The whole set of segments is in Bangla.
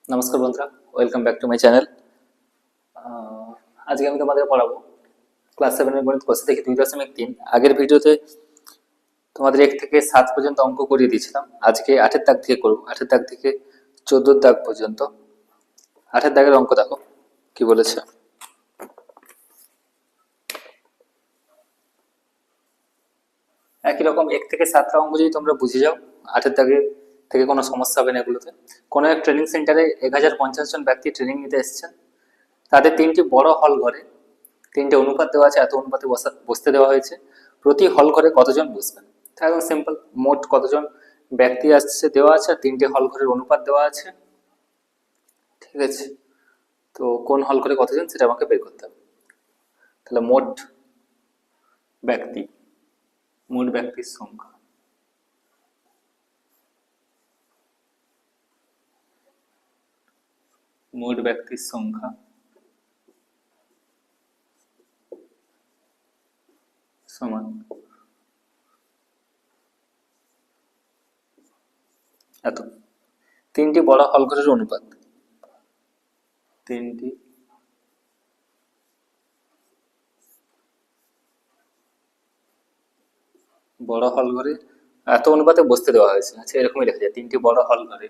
নমস্কার বন্ধুরা, welcome back to my channel. আজকে আমি তোমাদের পড়াবো ক্লাস 7 এর গণিত কোর্স থেকে 2.3। আগের ভিডিওতে তোমাদের 1 থেকে 7 পর্যন্ত অঙ্ক করিয়ে দিয়েছিলাম। আজকে 8 দাগ থেকে করব, 8 দাগ থেকে 14 দাগ পর্যন্ত। 8 দাগের অঙ্ক দেখো কি বলেছে। একই রকম 1 থেকে 7টা অঙ্ক যদি তোমরা বুঝে যাও, 8 দাগে থেকে কোনো সমস্যা হবে না এগুলোতে। কোনো এক ট্রেনিং সেন্টারে 1050 জন ব্যক্তি ট্রেনিং নিতে এসেছেন। তাদের 3টি বড় হল ঘরে 3টে অনুপাত দেওয়া আছে, এত অনুপাতে বসতে দেওয়া হয়েছে। প্রতি হল ঘরে কতজন বসবেন? একদম সিম্পল, মোট কতজন ব্যক্তি আসছে দেওয়া আছে, আর 3টে হল ঘরের অনুপাত দেওয়া আছে। ঠিক আছে, তো কোন হল ঘরে কতজন সেটা আমাকে বের করতে হবে। তাহলে মোট ব্যক্তির সংখ্যা, মোট ব্যক্তির সংখ্যা সমান এত। 3টি বড় হল ঘরের অনুপাত, 3টি বড় হল ঘরে এত অনুপাতে বসতে দেওয়া হয়েছে। আচ্ছা, এরকমই লেখা যায়, 3টি বড় হল ঘরে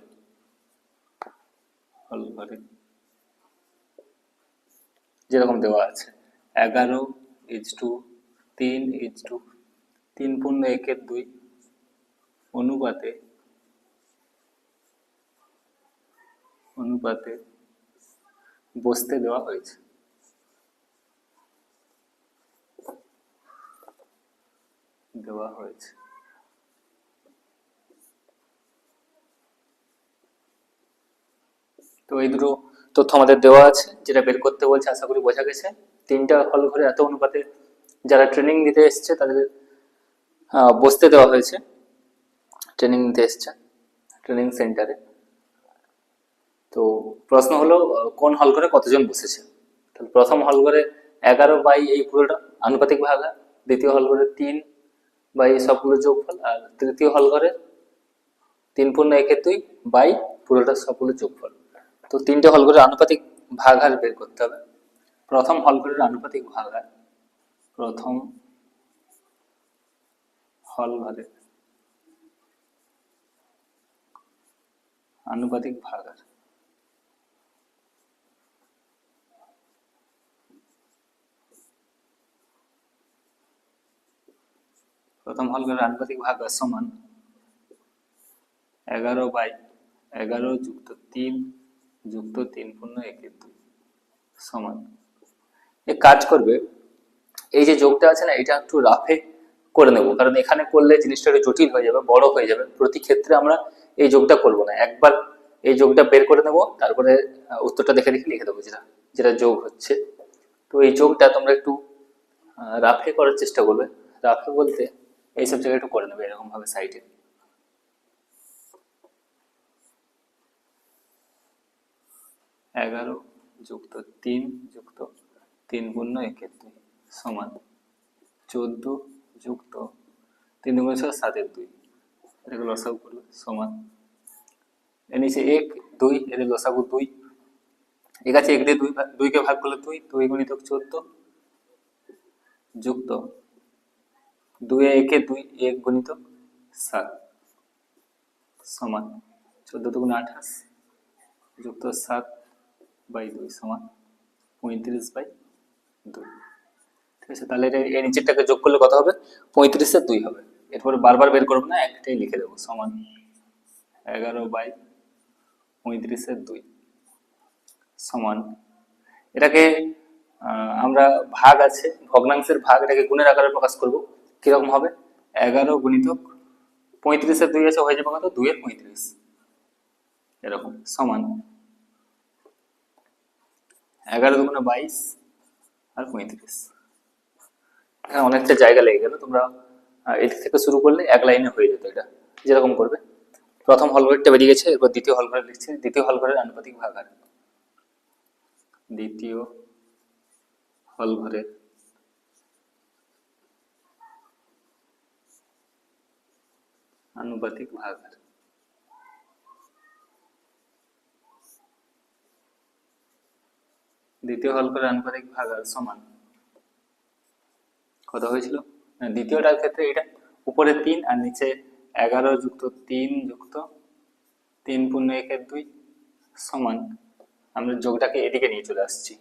যেরকম দেওয়া আছে 11:3:3 অনুপাতে বসতে দেওয়া হয়েছে। তো এই দুটো তথ্য আমাদের দেওয়া আছে, যেটা বের করতে বলছে আশা করি বোঝা গেছে। 3টা হল ঘরে এত অনুপাতে যারা ট্রেনিং নিতে এসছে তাদের বসতে দেওয়া হয়েছে, ট্রেনিং নিতে এসছে ট্রেনিং সেন্টারে। তো প্রশ্ন হলো কোন হল ঘরে কতজন বসেছে। তাহলে প্রথম হল ঘরে 11 এই পুরোটা আনুপাতিক ভাগা, দ্বিতীয় হল ঘরে 3 সবগুলো যোগফল, আর তৃতীয় হল ঘরে 3:1/2 পুরোটা সবগুলো যোগফল। তো 3টে হল ঘরের আনুপাতিক ভাগাহার বের করতে হবে। প্রথম হল ঘরের আনুপাতিক ভাগাহার, প্রথম হল ঘরের আনুপাতিক ভাগাহার, প্রথম হল ঘরের আনুপাতিক ভাগাহার সমান 11/11 যুক্ত 3 যুক্ত 3:1/2 সমান। এ কাজ করবে, এই যে যোগটা আছে না, এটা একটু রাফে করে নেব, কারণ এখানে করলে জিনিসটা একটু জটিল হয়ে যাবে, বড় হয়ে যাবে। প্রতি ক্ষেত্রে আমরা এই যোগটা করব না, একবার এই যোগটা বের করে নেব, তারপরে উত্তরটা দেখে দেখে লিখে দেবো যেটা যেটা যোগ হচ্ছে। তো এই যোগটা তোমরা একটু রাফে করার চেষ্টা করবে। রাফে বলতে এইসব জায়গায় একটু করে নেবে এরকম ভাবে সাইডে। 11 যুক্ত 3 যুক্ত 3:1/2 সমান 14 যুক্ত 3×7=2, এটাকে লসাগু করবে সমান, এর নিচে 1 2, এর লসাগু 2, এর কাছে 1 দিয়ে 2 কে ভাগ করলে 2 2 গুণিতক 14 যুক্ত 2 এ 1 এ 2 1 গুণিতক 7 সমান 14 দুগুণে 28 যুক্ত 7/2 সমান 35/2। ঠিক আছে, তাহলে এই নিচেরটাকে যোগ করলে কত হবে? 35 এর 2 হবে। এরপরে বারবার বের করবো না, একটাই লিখে দেবো সমান 11/35 এর 2 সমান। এটাকে আমরা ভাগ আছে, ভগ্নাংশের ভাগ, এটাকে গুণের আকারে প্রকাশ করব। কিরকম হবে? 11 গুণিতক 35 এর 2 আছে, হয়ে যাবে কত? 2 এর 35 এরকম সমান 11 দুগুণে 22 আর 35। এখানে অনেকটা জায়গা লেগে গেল, তোমরা এদিক থেকে শুরু করলে এক লাইনে হয়ে যেত। এটা যেরকম করবে, প্রথম হল ঘরটা বেরিয়ে গেছে, এরপর দ্বিতীয় হল ঘরে লিখছি। দ্বিতীয় হল ঘরের আনুপাতিক ভাগাহার, দ্বিতীয় হল ঘরের আনুপাতিক ভাগাহার। দ্বিতীয় হল করে আনুপাতিক ভাগার সমান কত হয়েছিল? দ্বিতীয়টার ক্ষেত্রে এটা উপরে 3 আর নিচে 11 যুক্ত 3 যুক্ত 3 পূর্ণ 1/2 সমান, আমরা যোগটাকে এদিকে নিয়ে চলে আসছি,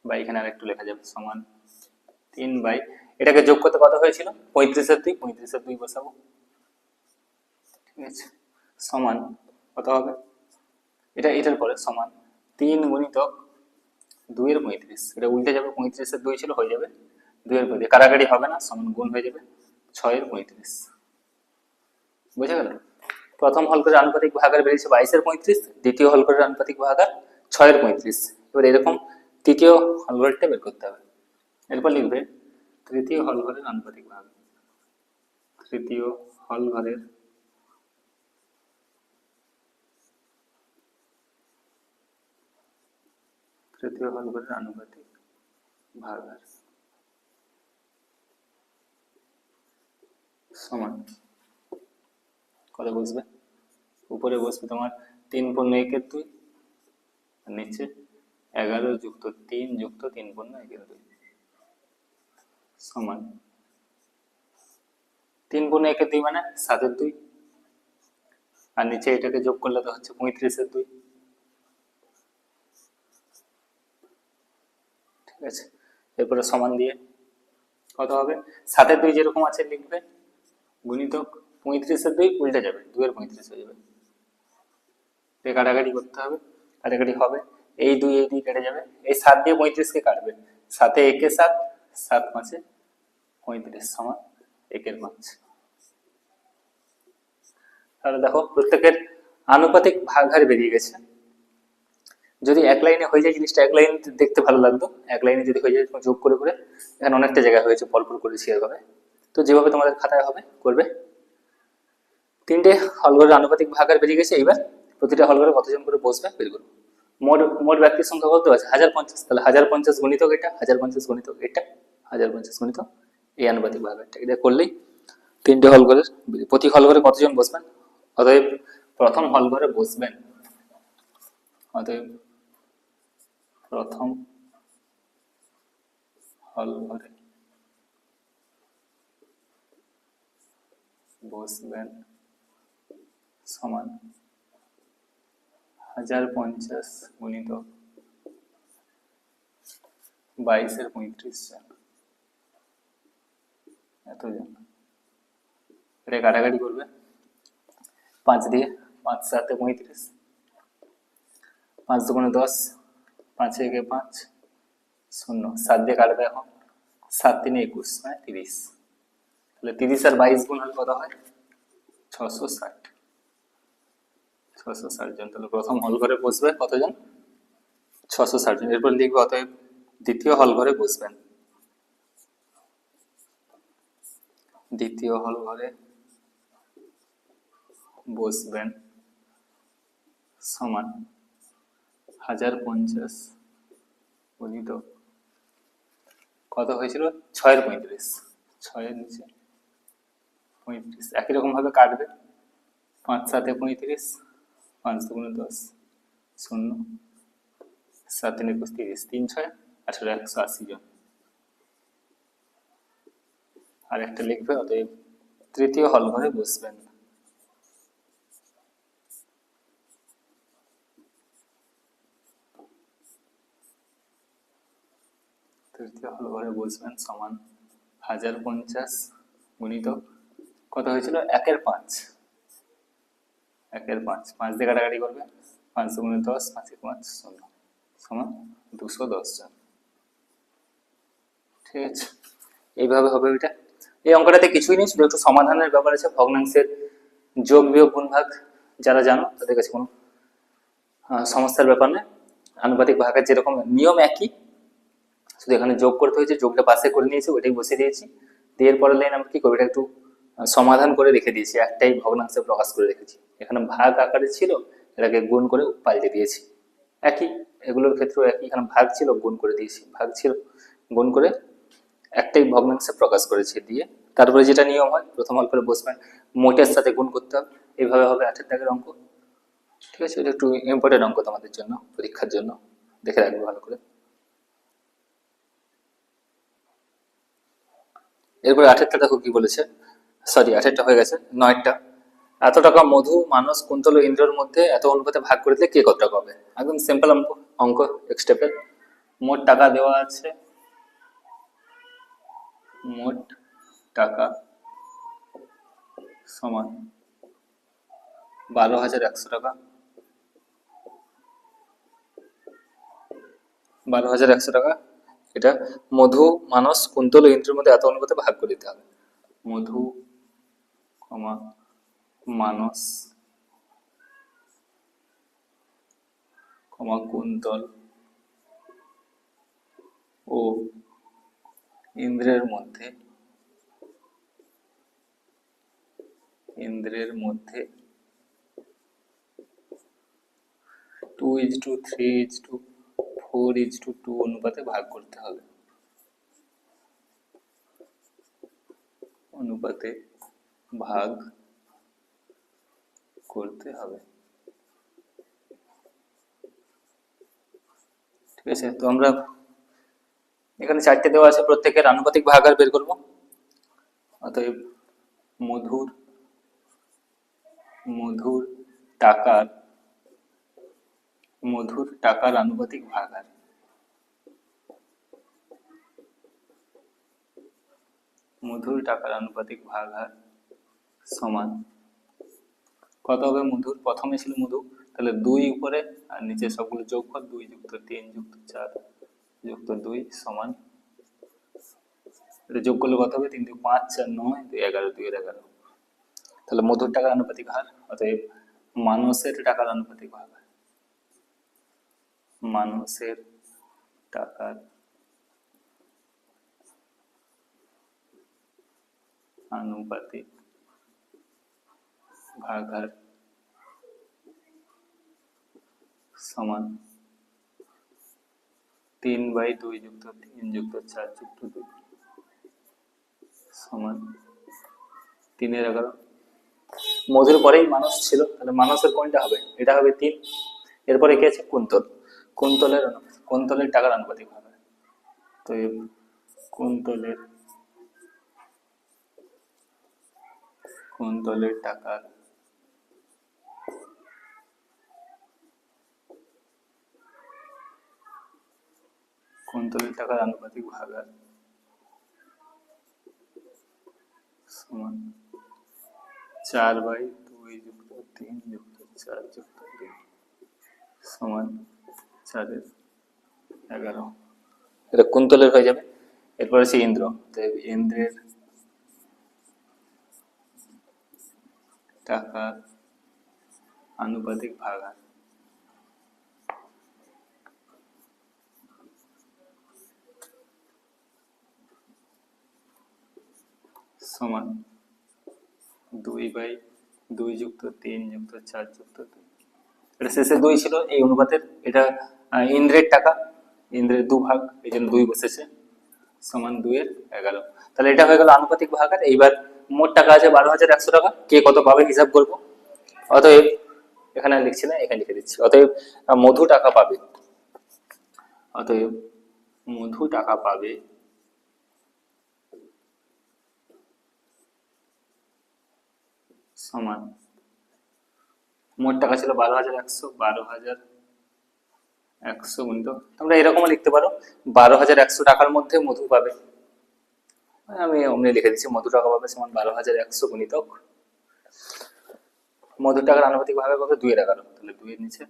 বা এখানে আর একটু লেখা যাবে সমান 3 বাই, এটাকে যোগ করতে কত হয়েছিল? 35/2, 35/2 বসাবো, ঠিক আছে, সমান কত হবে? এটার পরে সমান 3 গুণিতক 2 এর 35, এটা উল্টে যাবে, 35/2 ছিল, হয়ে যাবে 2 এর 35, কাটাকাটি হবে না, সমান গুণ হয়ে যাবে 6 এর 35। বুঝে গেল? প্রথম হল করে আনুপাতিক ভাগার বেরিয়েছে 22 এর 35, দ্বিতীয় হল করে আনুপাতিক ভাগার 6 এর 35। এবার এরকম তৃতীয় হল ঘরটা বের করতে হবে। এরপর লিখবে তৃতীয় হল ঘরের আনুপাতিক ভাগ, তৃতীয় হল ঘরের আনুপাতিক ভাগার সমান কত বসবে? উপরে বসবে তোমার 3 পূর্ণ 1/2 আর নিচে 11 যুক্ত 3 যুক্ত 3 পূর্ণ 1/2 সমান 3 পূর্ণ 1/2 মানে 7/2, আর নিচে এটাকে যোগ করলে তো হচ্ছে 35/2, ঠিক আছে। এরপরে সমান দিয়ে কত হবে? 7/2 যেরকম আছে লিখবে, গুণিতক 35/2 উল্টে যাবে, 2 এর 35 হয়ে যাবে, কাটাকাটি করতে হবে, কাটাকাটি হবে, এই 2 কেটে যাবে, এই 7 দিয়ে 35 কে কাটবে, 7 এ 1 এ 7, 7 5 এ 35 সমান 1 এর 5। তাহলে দেখো প্রত্যেকের আনুপাতিক ভাগহার বেরিয়ে গেছে। যদি এক লাইনে হয়ে যায় জিনিসটা, এক লাইন দেখতে ভালো লাগতো, এক লাইনে যদি হয়ে যায় যোগ করে করে, এখানে অনেকটা জায়গা হয়েছে, পরপর করেছি এভাবে, তো যেভাবে তোমাদের খাতায় হবে করবে। 3টে হলঘরের আনুপাতিক ভাগহার বেরিয়ে গেছে। এইবার প্রতিটা হলঘরে কতজন করে বসবে বের করবো। মোট ব্যক্তির সংখ্যা কত আছে? 1050, তাহলে 1050 গুণিতক এটা, 1050 গুণিতক এটা, 1050 গুণিতক এই আনুপাতিক ভাগহারটা, এটা করলেই 3টে হলঘরের প্রতি হলঘরে কতজন বসবেন, অতএব প্রথম হলঘরে বসবেন, অতএব প্রথম হলঘরে বসবেন সমান 1050 গুণিতক 22 এর 35 জন, এতজন। এটা কাটাকাটি করবে 5 দিয়ে, 5 7 এ 35, 5 দুগুণে 10, 5 এ 5 শূন্য, 7 দিয়ে কাটবে এখন, 7 3 21 মানে 30, তাহলে 30 আর 22 গুণ হলে কত হয়? 660, 660 জন। তাহলে প্রথম হল ঘরে বসবে কতজন? 660 জন। এরপর লিখবে অতএব দ্বিতীয় হল ঘরে বসবেন, দ্বিতীয় হল ঘরে বসবেন সমান 1050 গুণিত কত হয়েছিল? 6 এর 35, 6 এর নিচে 35, একই রকম ভাবে কাটবে, 5 7 এ 35, 5 দুগুণে 10 শূন্য, 7 3 21 30, 3 6 18, 180 জন। আর একটা লিখবে অতএব তৃতীয় হল ঘরে বসবেন, তৃতীয় হল ঘরে বসবেন সমান 1050 গুণিত কত হয়েছিল? 1 এর 5, 1 এর 5, 5 দিয়ে কাটাকাটি করবে, 5 দুগুণে 10, 5 এ 5 শূন্য, সমান 210 জন, ঠিক আছে। এইভাবে হবে ওইটা। এই অঙ্কটাতে কিছুই নেই, শুধু একটু সমাধানের ব্যাপার আছে, ভগ্নাংশের যোগ বিয়োগ গুণ ভাগ যারা জানো তাদের কাছে কোনো সমস্যার ব্যাপার নেই। আনুপাতিক ভাগের যেরকম নিয়ম একই, শুধু এখানে যোগ করতে হয়েছে, যোগটা পাশে করে নিয়েছি, ওইটাই বসিয়ে দিয়েছি, দিয়ে পরের লাইন আমরা কি করবো, এটা একটু সমাধান করে রেখে দিয়েছি, একটাই ভগ্নাংশে প্রকাশ করে রেখেছি, এখানে ভাগ আকারে ছিল, এটাকে গুণ করে পাল্টে দিয়েছি, একই এগুলোর ক্ষেত্রেও একই, এখানে ভাগ ছিল গুণ করে দিয়েছি, ভাগ ছিল গুণ করে একটাই ভগ্নাংশে প্রকাশ করেছি, দিয়ে তারপরে যেটা নিয়ম হয় প্রথম অল্পে বসবেন, মোটের সাথে গুণ করতে হবে, এইভাবে হবে 8 এর দাগের অঙ্ক, ঠিক আছে। এটা একটু ইম্পর্টেন্ট অঙ্ক তোমাদের জন্য, পরীক্ষার জন্য, দেখে রাখবে ভালো করে। এরপরে 8টা দেখো কি বলেছে, সরি 8টা হয়ে গেছে, 9টা। এত টাকা মধু, মানস, কুন্তল ও ইন্দ্রের মধ্যে এত অনুপাতে ভাগ করে দিলে কে কত টাকা পাবে? একদম সিম্পল অঙ্ক, অঙ্ক এক স্টেপের। মোট টাকা দেওয়া আছে, মোট টাকা সমান 12,100 টাকা। 12,100 টাকা, এটা মধু, মানস, কুন্তল ও ইন্দ্রের মধ্যে এত অনুপাতে ভাগ করে দিতে হবে। মধু, মানস, কুন্তল ও ইন্দ্রের মধ্যে 2:3:4:2 অনুপাতে ভাগ করতে হবে। অনুপাতে ভাগ করতে হবে, ঠিক আছে। তো আমরা এখানে 4টে দেওয়া আছে, প্রত্যেকের আনুপাতিক ভাগাকার বের করব। অতএব মধুর মধুর টাকার আনুপাতিক ভাগাকার, মধুর টাকার আনুপাতিক ভাগাকার সমান কত হবে? মধুর প্রথমে ছিল মধু, তাহলে 2 উপরে আর নিচে সবগুলো যোগ কর, 2 যুক্ত 3 যুক্ত 4 যুক্ত 2 সমান, এটা যোগ করলে কত হবে? 3 2 5 4 9 2 11, 2 এর 11। তাহলে মধুর টাকার আনুপাতিক হার, অতএব মানসের টাকার আনুপাতিক ভাগ, মানসের টাকার আনুপাতিক ভাগাকার সমান 3/2 যুক্ত 3 যুক্ত 4 যুক্ত 2 সমান 3 এর 11। মধুর পরেই মানস ছিল, তাহলে মানসের কোনটা হবে? এটা হবে 3। এরপরে কি আছে? কুন্তল। কুন্তলের টাকার আনুপাতিক ভাগ, তো কুন্তলের টাকার আনুপাতিক ভাগাকার সমান 4/2 যুক্ত 3 যুক্ত 4 যুক্ত 2 সমান 4 এর 11। এটা কুন্তলের হয়ে যাবে। এরপর আছে ইন্দ্র, তো ইন্দ্রের টাকার আনুপাতিক ভাগাকার সমান 2/2 যুক্ত 3 যুক্ত 4 যুক্ত 2। এটা শেষে 2 ছিল এই অনুপাতের, এটা ইন্দ্রের টাকা, ইন্দ্রের 2 ভাগ, এই জন্য 2 বসেছে, সমান 2 এর 11। তাহলে এটা হয়ে গেল আনুপাতিক ভাগাকার। এইবার মোট টাকা আছে 12,100 টাকা, কে কত পাবে হিসাব করব। অতএব এখানে লিখছি না, এখানে লিখে দিচ্ছি। অতএব মধু টাকা পাবে, অতএব মধু টাকা পাবে সমান, মোট টাকা ছিল 12,100, 12,100 গুণিত, তোমরা এরকমও লিখতে পারো 12,100 টাকার মধ্যে মধু পাবে, আমি অমনি লিখে দিচ্ছি, মধু টাকা পাবে সমান 12,100 গুণিতক মধু টাকার আনুপাতিক ভাবে কত? 2 এর 11। তাহলে 2 এর নিচে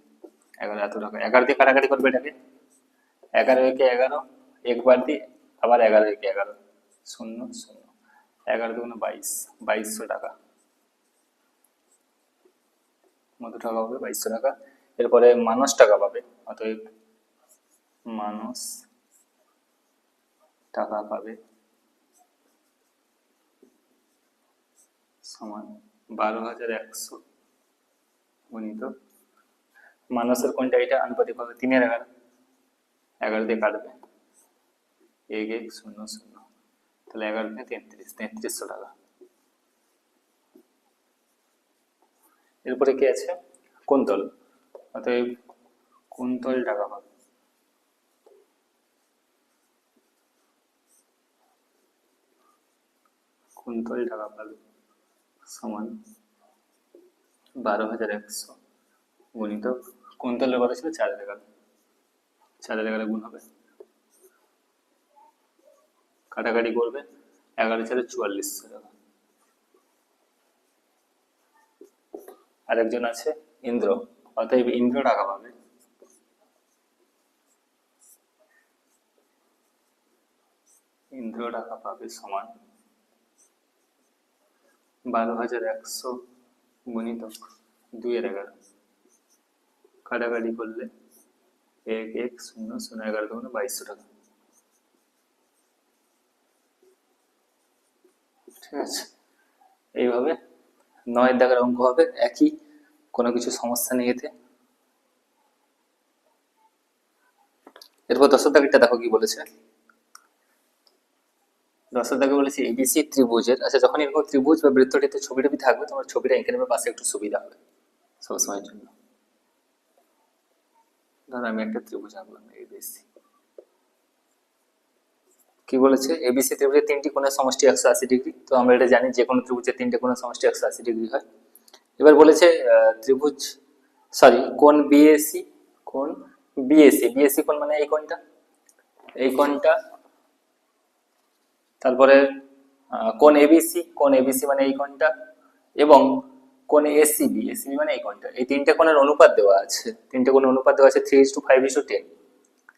11, এত টাকা 11 দিয়ে কাটাকাটি করবে এটাকে, 11 একে 11, একবার দিয়ে আবার 11 একে 11, 0 0, 11 দুগুণে 22, 2200 টাকা মধু টাকা পাবে, 2200 টাকা। এরপরে মানস টাকা পাবে, অতএব মানস টাকা পাবে সমান 12,100 গুণিত মানসের কোনটা? এটা আনুপাতিক হবে 3 এর 11, 11 দিয়ে কাটবে 1 1 0 0, তাহলে 11 দিয়ে 3300 টাকা। এরপরে কি আছে? কুন্তল, অতএব কুন্তল টাকা পাবে কুন্তল টাকা পাবে সমান 12,100 গুণিতক কুন্তলের কথা ছিল 4,000, 4,000 গুণ হবে, কাটাকাটি করবে 11,4400 টাকা। আরেকজন আছে ইন্দ্র, অতএব ইন্দ্র টাকা পাবে সমান 12,100 গুণিতক 2/11, কাটাকাটি করলে 1,1,0,0,11 দুগুণে 2200 টাকা। ঠিক আছে, এইভাবে 9 দাগের অঙ্ক হবে, একই কোনো কিছু সমস্যা নেই এতে। এরপর 10 দাগেরটা দেখো কি বলেছে। 10 দাগে বলেছে এবিসি ত্রিভুজের, আচ্ছা যখন এরকম ত্রিভুজ বা বৃত্তটিতে ছবিটা থাকবে তোমার ছবিটা এঁকে নেবে পাশে, একটু সুবিধা হবে সবসময়ের জন্য। ধর আমি একটা ত্রিভুজ আঁকলাম এবিসি। কি বলেছে, এবিসি ত্রিভুজের তিনটি কোণের সমষ্টি 180 ডিগ্রি। তো আমরা এটা জানি যে কোনো ত্রিভুজের তিনটে কোণের সমষ্টি 180 ডিগ্রি হয়। এবার বলেছে ত্রিভুজ কোণ বিএসি, কোণ বিএসি, বিএসি কোণ মানে এই কোণটা, এই কোণটা। তারপরে কোণ এবিসি, কোণ এবিসি মানে এই কোণটা, এবং কোণ এসিবি, এসিবি মানে এই কোণটা। এই তিনটে কোণের অনুপাত দেওয়া আছে, তিনটে কোণের অনুপাত দেওয়া আছে 3:5:10।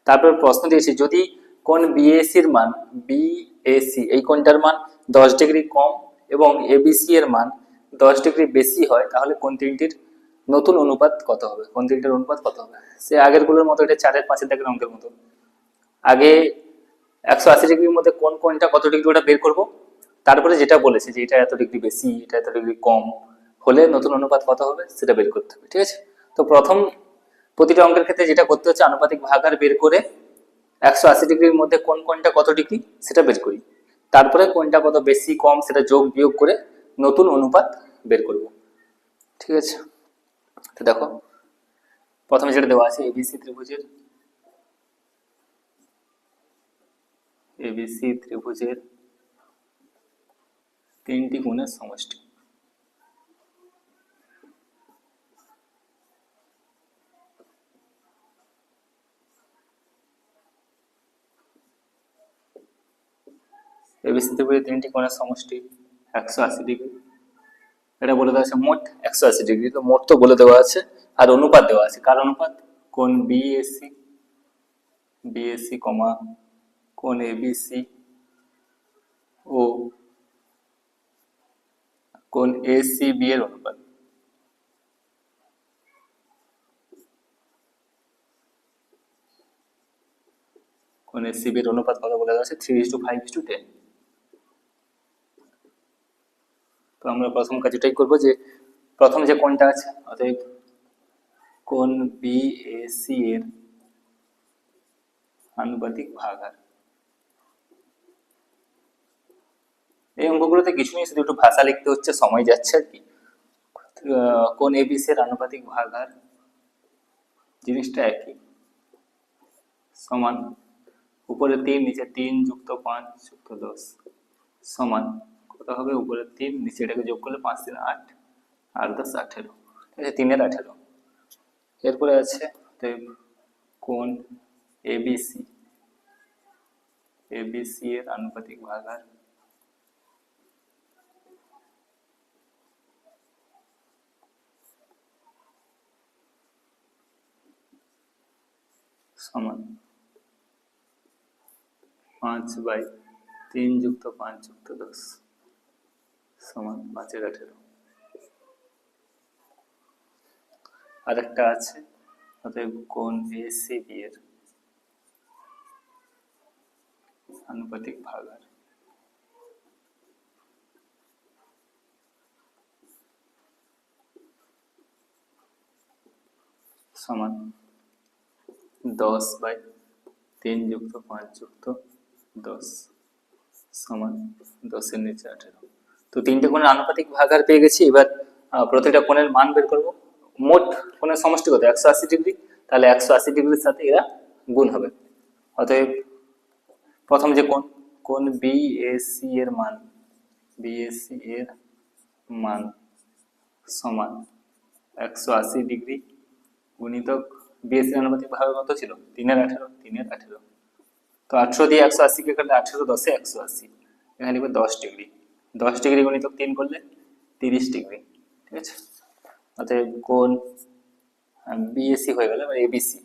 তারপর প্রশ্ন দিয়েছি যদি কোণ বিএসি এর মান, বিএসি এই কোণটার মান 10 ডিগ্রি কম এবং এবিসি এর মান 10 ডিগ্রি বেশি হয়, তাহলে কোণ তিনটির নতুন অনুপাত কত হবে, কোণ তিনটির অনুপাত কত হবে। সে আগের গুলোর মতো, এটা 4-এর 5-এর দাগের অঙ্কের মতো। আগে 180 ডিগ্রির মধ্যে কোন কোণটা কত ডিগ্রি ওটা বের করব, তারপরে যেটা বলেছে যে এটা এত ডিগ্রি বেশি, এটা এত ডিগ্রি কম হলে নতুন অনুপাত কত হবে সেটা বের করতে হবে। ঠিক আছে, তো প্রথম প্রতিটা অঙ্কের ক্ষেত্রে যেটা করতে হচ্ছে আনুপাতিক ভাগাকার বের করে 180 ডিগ্রির মধ্যে কোন কোণটা কত ডিগ্রি সেটা বের করি, তারপরে কোনটা কত বেশি কম সেটা যোগ বিয়োগ করে নতুন অনুপাত বের করব। ঠিক আছে, তো দেখো প্রথমে যেটা দেওয়া আছে এবিসি ত্রিভুজের, এবিসি ত্রিভুজের তিনটি কোণের সমষ্টি। এবিসি ত্রিভুজের তিনটি কোণের সমষ্টি 180 ডিগ্রি। এটা বলে দেওয়া আছে মোট 180 ডিগ্রি, তো মোট তো বলে দেওয়া আছে, আর অনুপাত দেওয়া আছে, কার অনুপাত, কোণ বিএসি, বিএসি কমা কোণ এবিসি ও কোণ এসিবি এর অনুপাত। কোণ এসিবি এর অনুপাত কত বলে দেওয়া আছে 3:5:10। তো আমরা প্রথম কাজ এটাই করবো যে প্রথম যে কোণটা আছে, অতএব কোণ বিএসি এর আনুপাতিক ভাগাকার। এই অঙ্কগুলোতে কিছু নেই, শুধু একটু ভাষা লিখতে হচ্ছে, সময় যাচ্ছে আর কি। কোণ এবিসি এর আনুপাতিক ভাগাকার জিনিসটা একই, সমান উপরে 3 নিচে 3 যুক্ত 5 যুক্ত 10 সমান কত হবে, উপরে 3 নিচে এটাকে যোগ করলে 5 3 8 আর 10 18, ঠিক আছে, 3 এর 18। এরপরে আছে কোণ এবিসি, এবিসি এর আনুপাতিক ভাগাকার সমান 5/3 যুক্ত 5 যুক্ত 10 সমান 5 এর 18। আরেকটা আছে, অতএব কোণ এসিবি এর আনুপাতিক ভাগাকার সমান 10/3 যুক্ত 5 যুক্ত 10 সমান 10 এর নিচে 18। তো তিনটে কোণের আনুপাতিক ভাগাকার পেয়ে গেছি। এবার প্রতিটা কোণের মান বের করব। মোট কোণের সমষ্টি কত, 180 ডিগ্রি, তাহলে 180 ডিগ্রির সাথে এরা গুণ হবে। অতএব প্রথম যে কোণ, কোণ বিএসি এর মান বিএসসি এর মান সমান 180 গুণিতক বিএসসি আনুপাতিক ভাবে কত ছিল 3/18 তো 18 দিয়ে 180 কে কাটলে 18 10 180 এখানে লিখবে 10 ডিগ্রি গুণিতক 3 করলে 30 ডিগ্রি। ঠিক আছে, অতএব কোণ বিএসসি হয়ে গেল এবিসি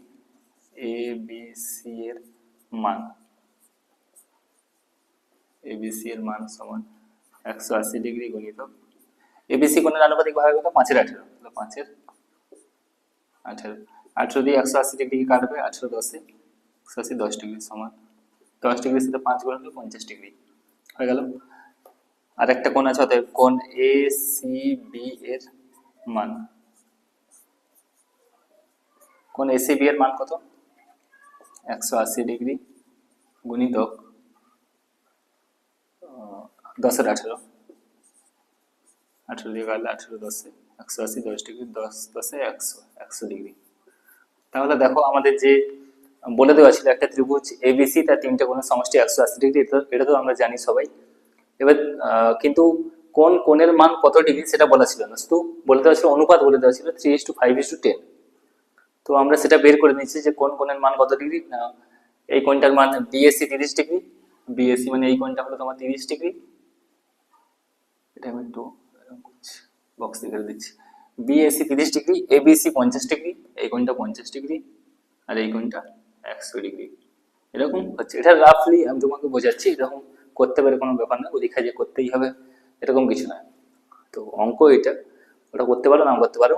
এর মান সমান 180 গুণিতক এবিসি কোণের আনুপাতিক ভাবে কত 5/18 তাহলে 5/18 18 দিয়ে 180 কাটবে 18 10 180 10 সমান 10 সাথে 5 গুণ করলে 50 হয়ে গেল। আর একটা কোণ আছে অতএব কোণ এসিবি এর মান কত 180 গুণিতক 10/18 18 দিয়ে কাটলে 18 10 180 10 10 100 তাহলে দেখো আমাদের যে বলে দেওয়া ছিল একটা ত্রিভুজ এবিসি তার তিনটে কোণের সমষ্টি 180 এটা তো আমরা জানি সবাই। এবার কিন্তু কোণের মান কত ডিগ্রি সেটা বলা ছিল না, শুধু বলে দেওয়া ছিল অনুপাত বলে দেওয়া ছিল 3:5:10। তো আমরা সেটা বের করে নিচ্ছি যে কোণের মান কত ডিগ্রি না এই কোণটার মান বিএসসি 30 বিএসসি মানে এই কোণটা হলো তোমার 30 এটা আমি একটু বক্স লিখে দিচ্ছি বিএসসি 30 এবিসি 50 এই কোণটা 50 আর এই কোণটা 100 এরকম হচ্ছে। এটা রাফলি আমি তোমাকে বোঝাচ্ছি, এরকম করতে পারে কোনো ব্যাপার না, পরীক্ষা যে করতেই হবে এরকম কিছু না। তো অঙ্ক এটা ওটা করতে পারো না করতে পারো।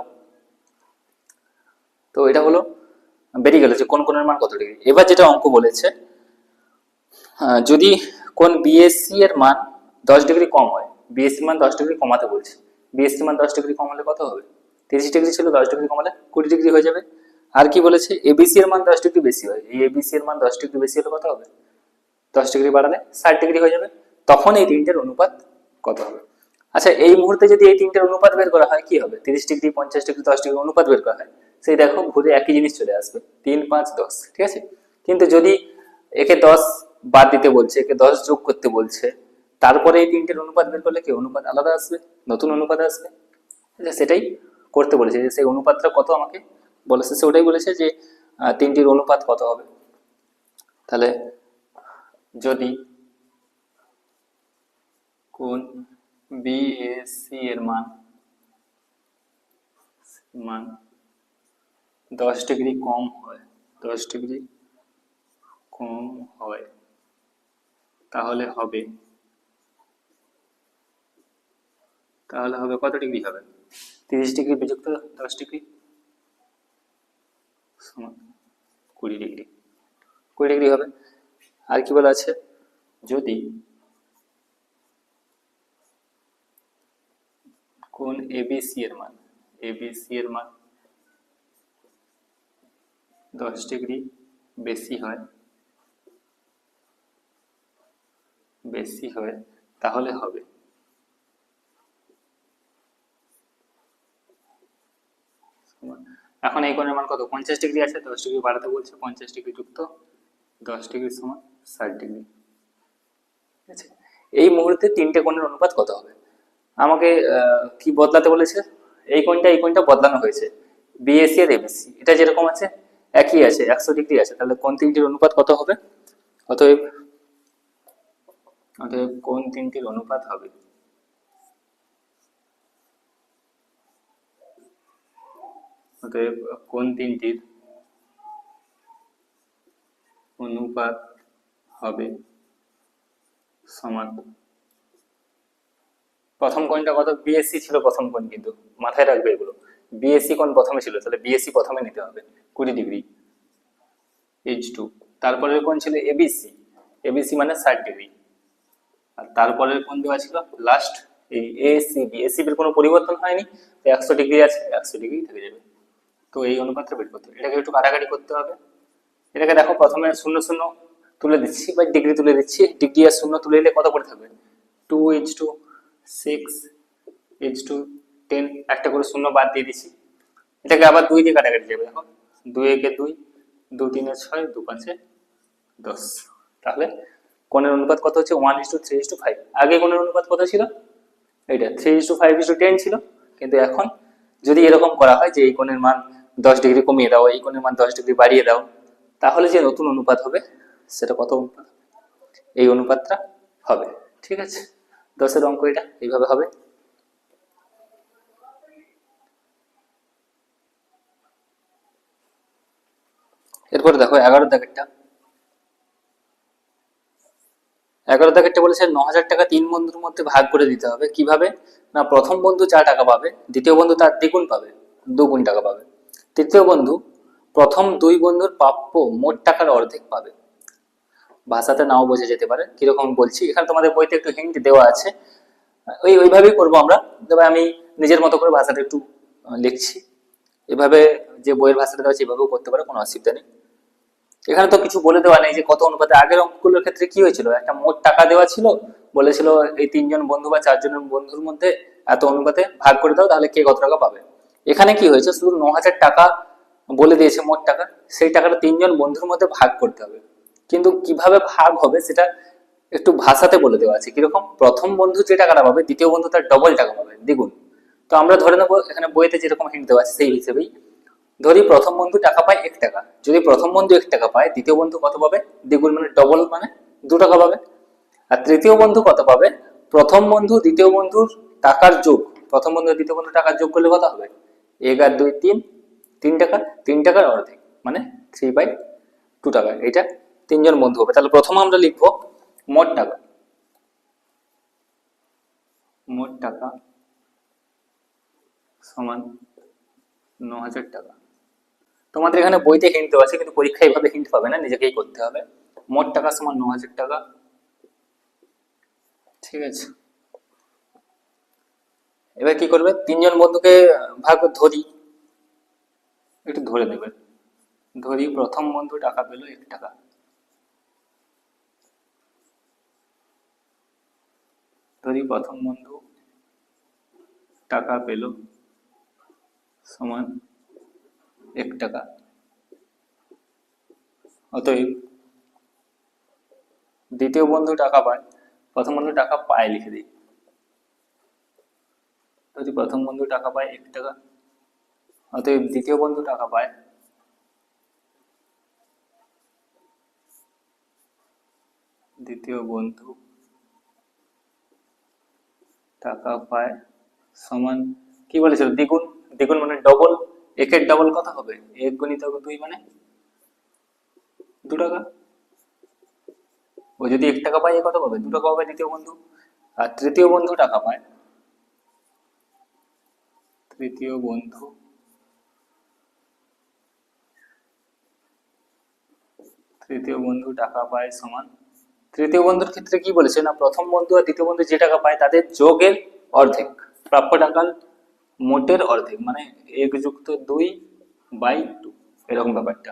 তো এটা হলো বেরিয়ে গেল যে কোণের মান কত ডিগ্রি। এবার যেটা অঙ্ক বলেছে যদি কোণ বিএসসি এর মান 10 কম হয়, বিএসসি মান 10 কমাতে বলছে, বিএসসি মান 10 কমালে কত হবে 30 ছিল 10 কমালে 20 হয়ে যাবে। আর কি বলেছে এবিসি এর মান 10 বেশি হয়, এই এবিসি এর মান 10 বেশি হলে কত হবে 10 বাড়ালে 60 হয়ে যাবে, তখন এই তিনটের অনুপাত কত হবে। আচ্ছা এই মুহূর্তে যদি এই তিনটের অনুপাত বের করা হয় কি হবে 30 50 10 অনুপাত বের করা হয় সেই দেখো ঘুরে একই জিনিস চলে আসবে 3 5 10। ঠিক আছে, কিন্তু যদি একে 10 বাদ দিতে বলছে একে 10 যোগ করতে বলছে তারপরে এই তিনটের অনুপাত বের করলে কি অনুপাত আলাদা আসবে, নতুন অনুপাত আসবে। সেটাই করতে বলেছে যে সেই অনুপাতটা কত আমাকে বলেছে, সে ওটাই বলেছে যে তিনটির অনুপাত কত হবে। তাহলে যদি কোণ বিএসসি এর মান 10 কম হয় 10 কম হয় তাহলে হবে কত ডিগ্রি হবে 30 বিযুক্ত 10 সমান 20 হবে। আর কি বলা আছে যদি কোণ এবিসি এর মান 10 বেশি হয় তাহলে হবে এখন এই কোণের মান কত 50 আছে 10 বাড়াতে বলছে 50 যুক্ত 10 সমান 60 ঠিক আছে। এই মুহূর্তে তিনটে কোণের অনুপাত কত হবে আমাকে কি বদলাতে বলেছে, এই কোণটা বদলানো হয়েছে বিএসসি আর এবিসি এটা যেরকম আছে একই আছে 100 আছে, তাহলে কোণ তিনটির অনুপাত কত হবে, অতএব কোণ তিনটির অনুপাত হবে কোণ তিনটির অনুপাত হবে সমান প্রথম কোণটা কত বিএসসি ছিল প্রথম কোণ, কিন্তু মাথায় রাখবে এগুলো বিএসসি কোণ প্রথমে ছিল তাহলে বিএসসি প্রথমে নিতে হবে 20 H2, তারপরের কোণ ছিল এবিসি মানে 60 আর তারপরের কোণ দেওয়া ছিল লাস্ট এই এসিবির কোনো পরিবর্তন হয়নি 100 আছে 100 থেকে যাবে। তো এই অনুপাতটা বের করতে হবে, এটাকে একটু কাটাকাটি করতে হবে। এটাকে দেখো প্রথমে 0 তুলে দিচ্ছি বা ডিগ্রি তুলে দিচ্ছি, ডিগ্রি আর 0 তুলে দিলে কত করে থাকবে 2H2 6H2 10 একটা করে 0 বাদ দিয়ে দিচ্ছি, এটাকে আবার 2 দিয়ে কাটাকাটি যাবে। দেখো 2 একে 2 2 3 6 2 5 10, তাহলে কোণের অনুপাত কত হচ্ছে 1:3:5। আগে কোণের অনুপাত কত ছিল, এটা 3:5:10 ছিল। কিন্তু এখন যদি এরকম করা হয় যে এই কোণের মান 10 ডিগ্রি কমিয়ে দাও, এই কোণের মান 10 ডিগ্রি বাড়িয়ে দাও, তাহলে যে নতুন অনুপাত হবে সেটা কত অনুপাত, এই অনুপাতটা হবে। ঠিক আছে, 10-এর অঙ্ক এটা এইভাবে হবে। এরপরে দেখো 11 দাগেরটা। 11 দাগেরটা বলেছে 9,000 টাকা 3 বন্ধুর মধ্যে ভাগ করে দিতে হবে। কিভাবে না, প্রথম বন্ধু যা টাকা পাবে দ্বিতীয় বন্ধু তার দ্বিগুণ পাবে, 2 গুণ টাকা পাবে। তৃতীয় বন্ধু প্রথম 2 বন্ধুর প্রাপ্য মোট টাকার অর্ধেক পাবে। ভাষাতে নাও বোঝা যেতে পারে, কিরকম বলছি এখানে তোমাদের বইতে একটু হিন্ট দেওয়া আছে, ওইভাবেই করবো আমরা। তবে আমি নিজের মতো করে ভাষাটা একটু লিখছি, এভাবে যে বইয়ের ভাষাটা দেওয়া আছে এভাবেও করতে পারে, কোনো অসুবিধা নেই। এখানে তো কিছু বলে দেওয়া নেই যে কত অনুপাতে। আগের অঙ্কগুলোর ক্ষেত্রে কি হয়েছিল, একটা মোট টাকা দেওয়া ছিল, বলেছিল এই 3 জন বন্ধু বা 4 জনের বন্ধুর মধ্যে এত অনুপাতে ভাগ করে দাও, তাহলে কে কত টাকা পাবে। এখানে কি হয়েছে, শুধু 9,000 টাকা বলে দিয়েছে মোট টাকা, সেই টাকাটা 3 জন বন্ধুর মধ্যে ভাগ করতে হবে। কিন্তু কিভাবে ভাগ হবে সেটা একটু ভাষাতে বলে দেওয়া আছে। কিরকম, প্রথম বন্ধু যে টাকাটা পাবে দ্বিতীয় বন্ধু তার ডবল টাকা পাবে, দ্বিগুণ। তো আমরা ধরে নেবো এখানে বইতে যেরকম হিন্ট দেওয়া আছে সেই হিসেবেই ধরি প্রথম বন্ধু টাকা পায় 1 টাকা। যদি প্রথম বন্ধু 1 টাকা পায়, দ্বিতীয় বন্ধু কত পাবে, দ্বিগুণ মানে ডবল, মানে 2 টাকা পাবে। আর তৃতীয় বন্ধু কত পাবে, প্রথম বন্ধু দ্বিতীয় বন্ধুর টাকার যোগ, প্রথম বন্ধু দ্বিতীয় বন্ধু টাকার যোগ করলে কত হবে, 1 আর 2 3, 3 টাকা, 3 টাকার অর্ধেক মানে 3/2 টাকা। এটা 3 জন বন্ধু হবে। তাহলে প্রথমে আমরা লিখবো মোট টাকা, মোট টাকা সমান 9,000 টাকা। তোমাদের এখানে বইতে হিন্ট দেওয়া আছে, কিন্তু পরীক্ষায় এভাবে হিন্ট পাবে না, নিজেকেই করতে হবে। মোট টাকা সমান 9,000 টাকা। ঠিক আছে, এবার কি করবে, 3 জন বন্ধুকে ভাগ ধরি, একটু ধরে দেবে, ধরি প্রথম বন্ধু টাকা পেল 1 টাকা, ধরি প্রথম বন্ধু টাকা পেল সমান 1 টাকা। অতএব দ্বিতীয় বন্ধু টাকা পায়, প্রথম বন্ধু টাকা পায় লিখে দিই, যদি প্রথম বন্ধু টাকা পায় 1 টাকা, অতএব দ্বিতীয় বন্ধু টাকা পায়, দ্বিতীয় বন্ধু টাকা পায় সমান কি বলেছিল, দ্বিগুণ, দ্বিগুণ মানে ডবল, একের ডবল কত হবে, 1 গুণিতক 2 মানে 2 টাকা। ও যদি 1 টাকা পায় কত পাবে, 2 টাকা পাবে দ্বিতীয় বন্ধু। আর তৃতীয় বন্ধু টাকা পায়, তৃতীয় বন্ধু টাকা পায় সমান, তৃতীয় বন্ধুর ক্ষেত্রে কি বলেছে না, প্রথম বন্ধু আর দ্বিতীয় বন্ধু যে টাকা পায় তাদের যোগের অর্ধেক, প্রাপ্য টাকার মোটের অর্ধেক, মানে 1+2/2 এরকম ব্যাপারটা।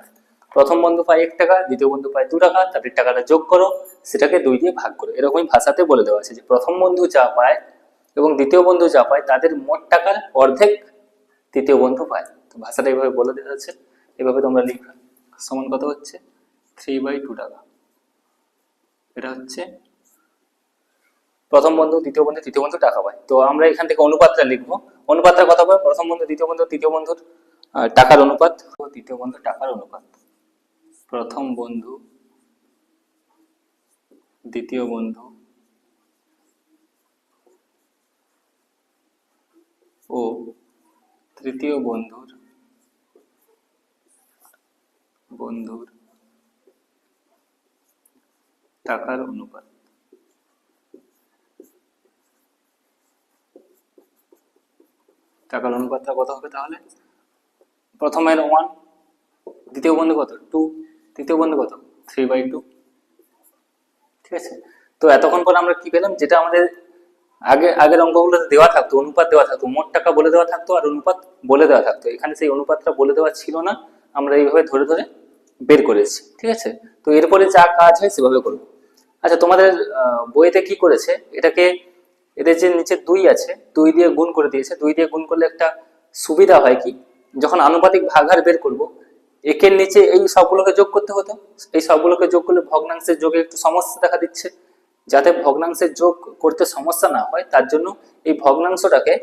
প্রথম বন্ধু পায় 1 টাকা, দ্বিতীয় বন্ধু পায় 2 টাকা, তাদের টাকাটা যোগ করো, সেটাকে 2 দিয়ে ভাগ করো। এরকমই ভাষাতে বলে দেওয়া আছে যে প্রথম বন্ধু যা পায় এবং দ্বিতীয় বন্ধু যা পায় তাদের মোট টাকার অর্ধেক তৃতীয় বন্ধু পায়। তো ভাষাটা এইভাবে বলে দেওয়া আছে, এভাবে তোমরা লিখবে। সমান কত হচ্ছে 3/2 টাকা। এটা হচ্ছে প্রথম বন্ধু, দ্বিতীয় বন্ধু, তৃতীয় বন্ধু টাকা পায়। তো আমরা এখান থেকে অনুপাতটা লিখবো। অনুপাতটা কত হবে, প্রথম বন্ধু, দ্বিতীয় বন্ধু, তৃতীয় বন্ধুর টাকার অনুপাত, তৃতীয় বন্ধু টাকার অনুপাত, প্রথম বন্ধু দ্বিতীয় বন্ধু ও তৃতীয় বন্ধুর টাকার অনুপাত। টাকার অনুপাতটা কত হবে তাহলে, প্রথমের 1, দ্বিতীয় বন্ধু কত 2, তৃতীয় বন্ধু কত 3/2। ঠিক আছে, তো এতক্ষণ পর আমরা কি পেলাম, যেটা আমাদের আগের অঙ্কগুলোতে দেওয়া থাকতো, অনুপাত দেওয়া থাকতো, মোট টাকা বলে দেওয়া থাকতো আর অনুপাত বলে দেওয়া থাকতো। এখানে সেই অনুপাতটা বলে দেওয়া ছিল না, আমরা এইভাবে ধরে ধরে বের করেছি। ঠিক আছে, তো এরপরে যা কাজ হয় সেভাবে করবো। আচ্ছা, তোমাদের বইতে কি করেছে, এটাকে এদের যে নিচে 2 আছে, 2 দিয়ে গুণ করে দিয়েছে। 2 দিয়ে গুণ করলে একটা সুবিধা হয় কি, যখন আনুপাতিক ভাগহার বের করব, একের নিচে এই সবগুলোকে যোগ করতে হতো, এই সবগুলোকে যোগ করলে ভগ্নাংশের যোগে একটু সমস্যা দেখা দিচ্ছে। যাতে ভগ্নাংশের যোগ করতে সমস্যা না হয় তার জন্য এই ভগ্নাংশটাকে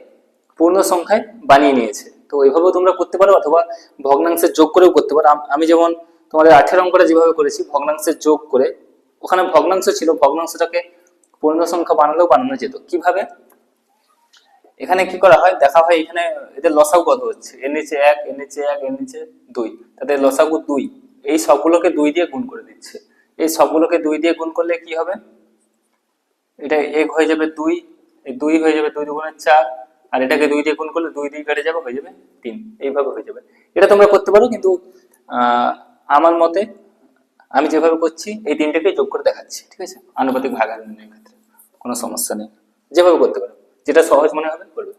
পূর্ণ সংখ্যায় বানিয়ে নিয়েছে। তো এইভাবেও তোমরা করতে পারো, অথবা ভগ্নাংশের যোগ করেও করতে পারো। আমি যেমন তোমাদের 18 অঙ্কটা যেভাবে করেছি ভগ্নাংশের যোগ করে, ওখানে ভগ্নাংশ ছিল, ভগ্নাংশটাকে পূর্ণ সংখ্যা বানালেও বানানো যেত। কিভাবে? এখানে কি করা হয় দেখা হয়, এখানে এদের লসাগু কত হচ্ছে, এর নিচে 1, এর নিচে 1, এর নিচে 2, তাদের লসাগু 2। এই সবগুলোকে 2 দিয়ে গুণ করে দিচ্ছে। এই সবগুলোকে 2 দিয়ে গুণ করলে কি হবে, এটা 1 হয়ে যাবে 2, এই 2 হয়ে যাবে 2 দুগুণে 4, আর এটাকে 2 দিয়ে গুণ করলে 2 দিয়ে কেটে যাবে, হয়ে যাবে 3। এইভাবে হয়ে যাবে। এটা তোমরা করতে পারো, কিন্তু আমার মতে আমি যেভাবে করছি এই তিনটাকে যোগ করে দেখাচ্ছি, ঠিক আছে? আনুপাতিক ভাগাহার নির্ণয়ের ক্ষেত্রে কোনো সমস্যা নেই, যেভাবে করতে পারো, যেটা সহজ মনে হবে করবে।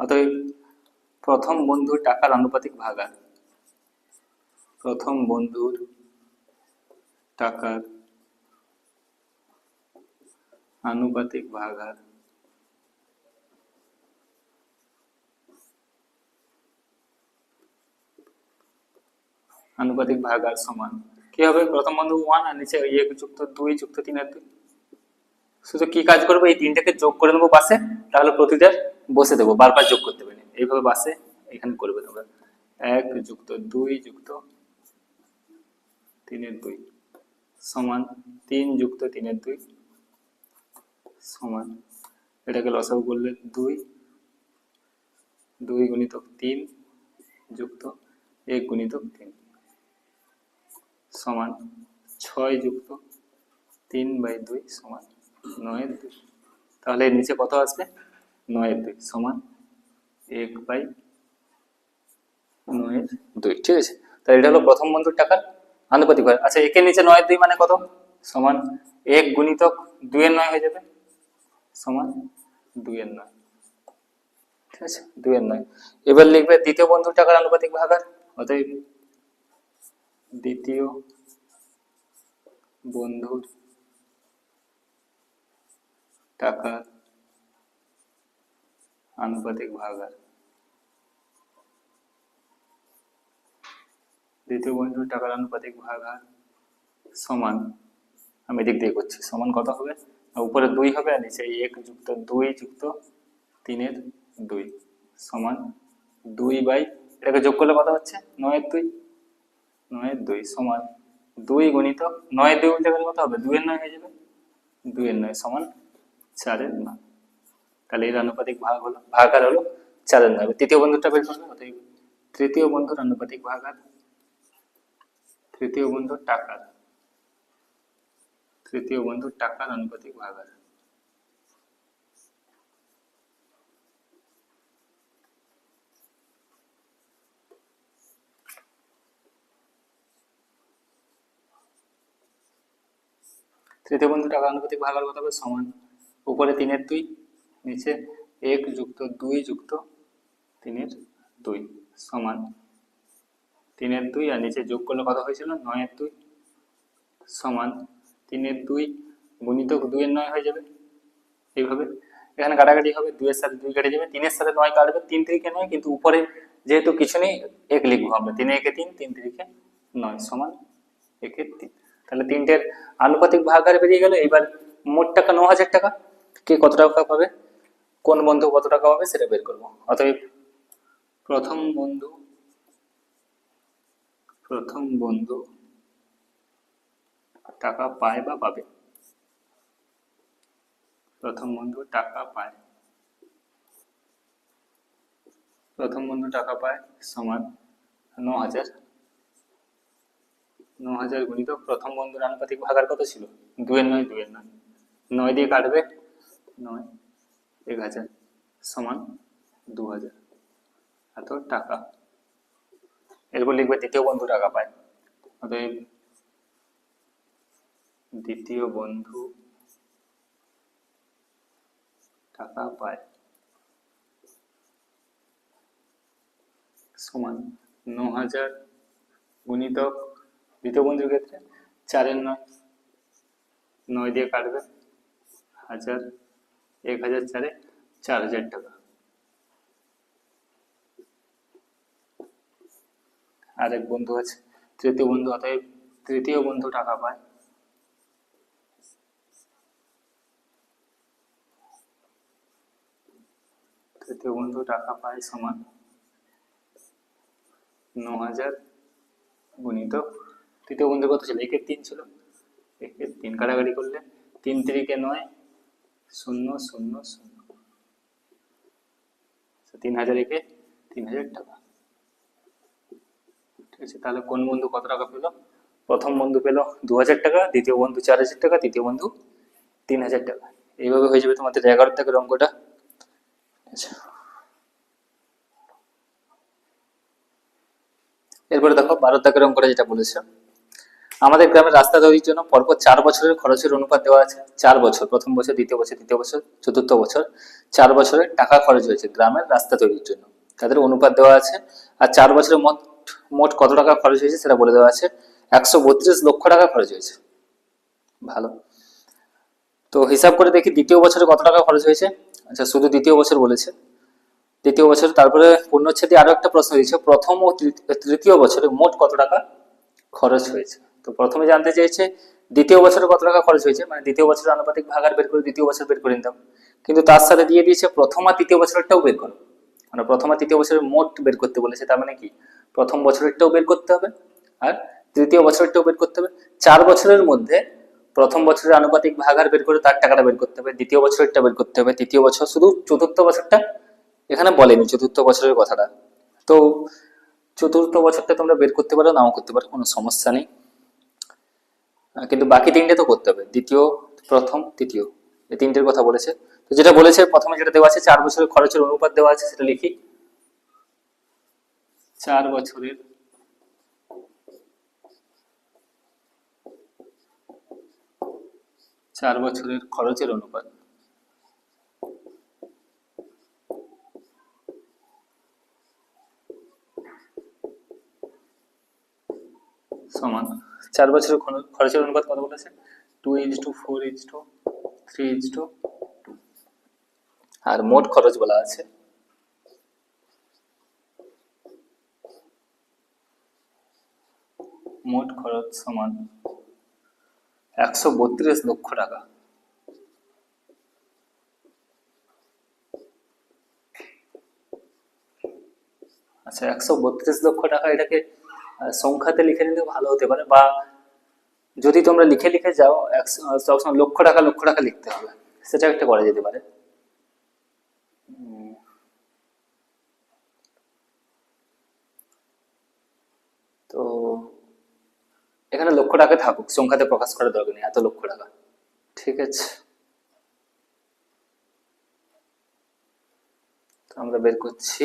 অতএব প্রথম বন্ধুর টাকার আনুপাতিক ভাগাহার, প্রথম বন্ধুর টাকার আনুপাতিক ভাগাহার আনুপাতিক ভাগাহার সমান কি হবে, প্রথম বন্ধু 1 আর নিচে 1 যুক্ত 2 যুক্ত 3 আর 2। শুধু কি কাজ করবো, এই তিনটাকে যোগ করে নেবো পাশে, তাহলে প্রতিটার বসে দেবো, বারবার যোগ করতে পারি। এইভাবে পাশে এখানে করবে তোমরা, 1 যুক্ত 2 যুক্ত 3 এর 2 সমান 3 যুক্ত 3 এর 2 সমান, এটাকে লসাগু করলে 2, 2 গুণিতক 3 যুক্ত 1 গুণিতক 3 সমান 6 যুক্ত 3/2 সমান 9/2। তাহলে এর নিচে কত আসবে, 9/2 সমান 1/9/2, ঠিক আছে? তাহলে এটা হলো প্রথম বন্ধুর টাকার আনুপাতিক ভাগ। আচ্ছা, একের নিচে 9/2 মানে কত, সমান 1 গুণিতক 2 এর 9 হয়ে যাবে, সমান 2 এর 9, ঠিক আছে? 2 এর 9। এবার লিখবে দ্বিতীয় বন্ধুর টাকার আনুপাতিক ভাগাহার। অতএব দ্বিতীয় বন্ধুর টাকার আনুপাতিক ভাগাহার, দ্বিতীয় বন্ধুর টাকার আনুপাতিক ভাগাহার সমান, আমি এদিক দিয়ে করছি, সমান কত হবে, উপরে 2 হবে আর নিচে 1 যুক্ত 2 যুক্ত 3 এর 2 সমান 2 এটাকে যোগ করলে কত হচ্ছে, 9/2, 9/2 সমান 2 গুণিতক 9/2 বলতে গেলে কত হবে, 2 এর 9 হয়ে যাবে, 2 এর 9 সমান 4 এর 9। তাহলে এর আনুপাতিক ভাগাহার হলো 4 এর 9। তৃতীয় বন্ধুটা বের করবে। অতএব তৃতীয় বন্ধুর আনুপাতিক ভাগাহার, তৃতীয় বন্ধুর টাকার আনুপাতিক ভাগাহার তৃতীয় বন্ধুর টাকার আনুপাতিক ভাগাহার কত হবে, সমান উপরে 3 এর 2, নিচে 1 যুক্ত 2 যুক্ত 3 এর 2 সমান 3 এর 2 আর নিচে যোগ করলে কত হয়েছিল, 9 এর 2 সমান 3 এর 2 গুণিতক 2 এর 9 হয়ে যাবে। এইভাবে এখানে কাটাকাটি হবে, 2 এর সাথে 2 কেটে যাবে, 3 এর সাথে 9 কাটবে, 3 3 9, কিন্তু উপরে যেহেতু কিছু নেই 1 লিখবো আমরা, 3 1 3, 3 3 9 সমান 1 এর 3। তাহলে তিনটের আনুপাতিক ভাগাহার বেরিয়ে গেল। এবার মোট টাকা 9,000 টাকা, কে কত টাকা পাবে, কোন বন্ধু কত টাকা পাবে সেটা বের করবো। অতএব প্রথম বন্ধু টাকা পায় বা পাবে, প্রথম বন্ধু টাকা পায়, প্রথম বন্ধু টাকা পায় সমান 9,000, 9,000 গুণিতক প্রথম বন্ধুর আনুপাতিক ভাগাহার কত ছিল, 2 এর 9, 2 এর 9, 9 দিয়ে কাটবে, 9 1000 সমান 2000 এত টাকা। এরপর লিখবে দ্বিতীয় বন্ধু টাকা পায়। অতএব দ্বিতীয় বন্ধু টাকা পায় সমান 9,000 গুণিতক দ্বিতীয় বন্ধুর ক্ষেত্রে 4 এর 9, 9 দিয়ে কাটবে, 1000, 1000 4 4000 টাকা। আর এক বন্ধু আছে তৃতীয় বন্ধু, অতএব তৃতীয় বন্ধু টাকা পায় সমান 9,000 গুণিত তৃতীয় বন্ধু কত ছিল, একের 3 ছিল, একের 3 কাটাকাটি করলে 3 3 9, 0 0 0, 3,000 একে 3,000 টাকা। ঠিক আছে, তাহলে কোন বন্ধু কত টাকা পেল? প্রথম বন্ধু পেল 2,000 টাকা, দ্বিতীয় বন্ধু 4,000 টাকা, তৃতীয় বন্ধু 3,000 টাকা। এইভাবে হয়ে যাবে তোমাদের 11 টাকার অঙ্কটা। আচ্ছা, এরপরে দেখো 12 টাকার অঙ্কটা যেটা বলেছে, আমাদের গ্রামের রাস্তা তৈরির জন্য পরপর 4 বছরের খরচের অনুপাত দেওয়া আছে। 4 বছর, প্রথম বছর, দ্বিতীয় বছর, তৃতীয় বছর, চতুর্থ বছর, 4 বছরের টাকা খরচ হয়েছে গ্রামের রাস্তা তৈরির জন্য, তাদের অনুপাত দেওয়া আছে। আর 4 বছরের মোট কত টাকা খরচ হয়েছে সেটা বলে দেওয়া আছে। 132 লক্ষ টাকা খরচ হয়েছে। ভালো, তো হিসাব করে দেখি দ্বিতীয় বছরে কত টাকা খরচ হয়েছে। আচ্ছা, শুধু দ্বিতীয় বছর বলেছে, দ্বিতীয় বছর, তারপরে পূর্ণচ্ছেদে আরো একটা প্রশ্ন দিয়েছে, প্রথম ও তৃতীয় বছরে মোট কত টাকা খরচ হয়েছে। তো প্রথমে জানতে চেয়েছে দ্বিতীয় বছরে কত টাকা খরচ হয়েছে, মানে দ্বিতীয় বছরের আনুপাতিক ভাগার বের করে দ্বিতীয় বছর বের করে নিতাম, কিন্তু তার সাথে দিয়ে দিয়েছে প্রথম আর তৃতীয় বছরটাও বের করো, মানে প্রথম আর তৃতীয় বছরের মোট বের করতে বলেছে। তার মানে কি, প্রথম বছরেরটাও বের করতে হবে আর তৃতীয় বছরেরটাও বের করতে হবে। 4 বছরের মধ্যে প্রথম বছরের আনুপাতিক ভাগার বের করে তার টাকাটা বের করতে হবে, দ্বিতীয় বছরেরটা বের করতে হবে, তৃতীয় বছর, শুধু চতুর্থ বছরটা এখানে বলেনি, চতুর্থ বছরের কথাটা। তো চতুর্থ বছরটা তোমরা বের করতে পারো, নাও করতে পারো, কোনো সমস্যা নেই, কিন্তু বাকি 3টে তো করতে হবে, দ্বিতীয়, প্রথম, তৃতীয়, এই 3টের কথা বলেছে। তো যেটা বলেছে প্রথমে যেটা দেওয়া আছে 4 বছরের খরচের অনুপাত দেওয়া আছে, সেটা লিখি। 4 বছরের খরচের অনুপাত সমান 4 বছরের খরচের অনুপাত কত বলেছে, 2:4:3:2, আর মোট খরচ বলা আছে মোট খরচ সমান 132 লক্ষ টাকা। আচ্ছা, 132 লক্ষ টাকা, এটাকে সংখ্যাতে লিখে নিলে ভালো হতে পারে, বা যদি তোমরা লিখে লিখে যাও সবসময় লক্ষ টাকা লিখতে হবে, সেটা একটা করা যেতে পারে। তো এখানে লক্ষ টাকা থাকুক, সংখ্যাতে প্রকাশ করার দরকার নেই, এত লক্ষ টাকা। ঠিক আছে, আমরা বের করছি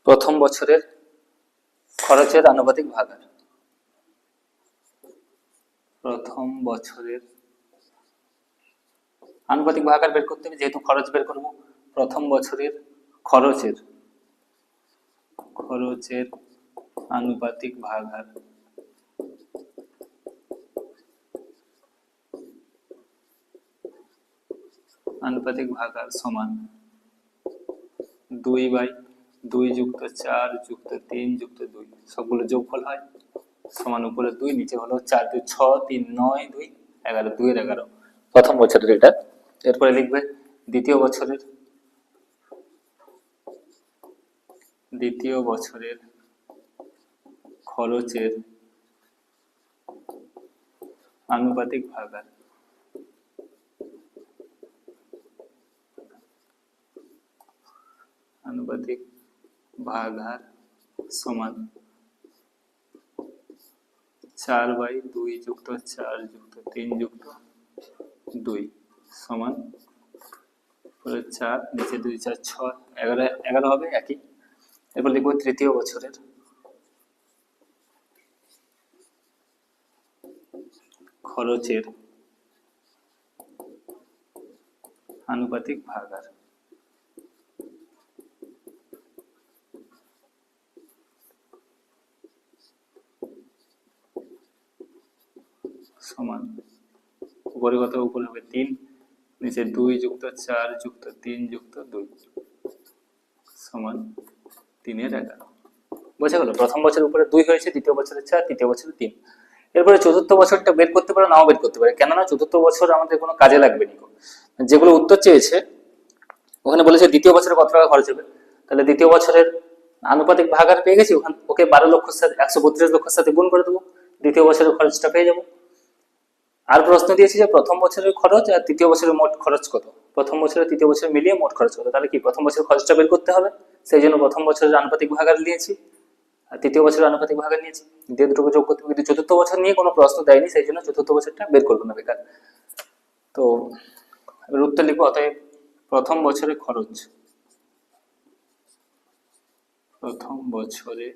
প্রথম বছরের খরচের আনুপাতিক ভাগার। প্রথম বছরের আনুপাতিক ভাগার বের করতে হবে, যেহেতু খরচ বের করব, প্রথম বছরের খরচের আনুপাতিক ভাগার সমান 2/2 যুক্ত 4 যুক্ত 3 যুক্ত 2, সবগুলো যোগফল হয়, সমান উপরে 2, নিচে হলো 4 2 6 3 9 2 11, 2 এর 11 প্রথম বছরের এটা। এরপরে লিখবে দ্বিতীয় বছরের খরচের আনুপাতিক ভাগার সমান 4/2 যুক্ত 4 যুক্ত 3 যুক্ত 2 সমান 4, নিচে 2 4 6 11 হবে একই। এরপর লিখবো তৃতীয় বছরের খরচের আনুপাতিক ভাগার সমান, উপরে কত, উপরে হবে 3, নিচে 2 যুক্ত 4 যুক্ত 3 যুক্ত 2 সমান 3 এর 11। বোঝা গেল? প্রথম বছরের উপরে 2 হয়েছে, দ্বিতীয় বছরে 4, তৃতীয় বছরে 3। এরপরে চতুর্থ বছরটা বের করতে পারে, নাও বের করতে পারে, কেননা চতুর্থ বছর আমাদের কোনো কাজে লাগবে না। যেগুলো উত্তর চেয়েছে ওখানে বলেছে দ্বিতীয় বছরে কত টাকা খরচ হবে, তাহলে দ্বিতীয় বছরের আনুপাতিক ভাগার পেয়ে গেছি, ওকে 12 লক্ষের সাথে 132 লক্ষের সাথে গুণ করে দেবো, দ্বিতীয় বছরের খরচটা পেয়ে যাবো। আর প্রশ্ন দিয়েছি যে প্রথম বছরের খরচ আর তৃতীয় বছরের মোট খরচ কত, প্রথম বছরের তৃতীয় বছর মিলিয়ে মোট খরচ কত, তাহলে কি প্রথম বছরের খরচটা বের করতে হবে, সেই জন্য প্রথম বছরের আনুপাতিক ভাগার নিয়েছি আর তৃতীয় বছরের আনুপাতিক ভাগার নিয়েছি, দিয়ে দুটোকে যোগ করতে হবে। কিন্তু চতুর্থ বছর নিয়ে কোনো প্রশ্ন দেয়নি, সেই জন্য চতুর্থ বছরটা বের করবো না, বেকার। তো এবার উত্তর লিখবো, অতএব প্রথম বছরের খরচ, প্রথম বছরে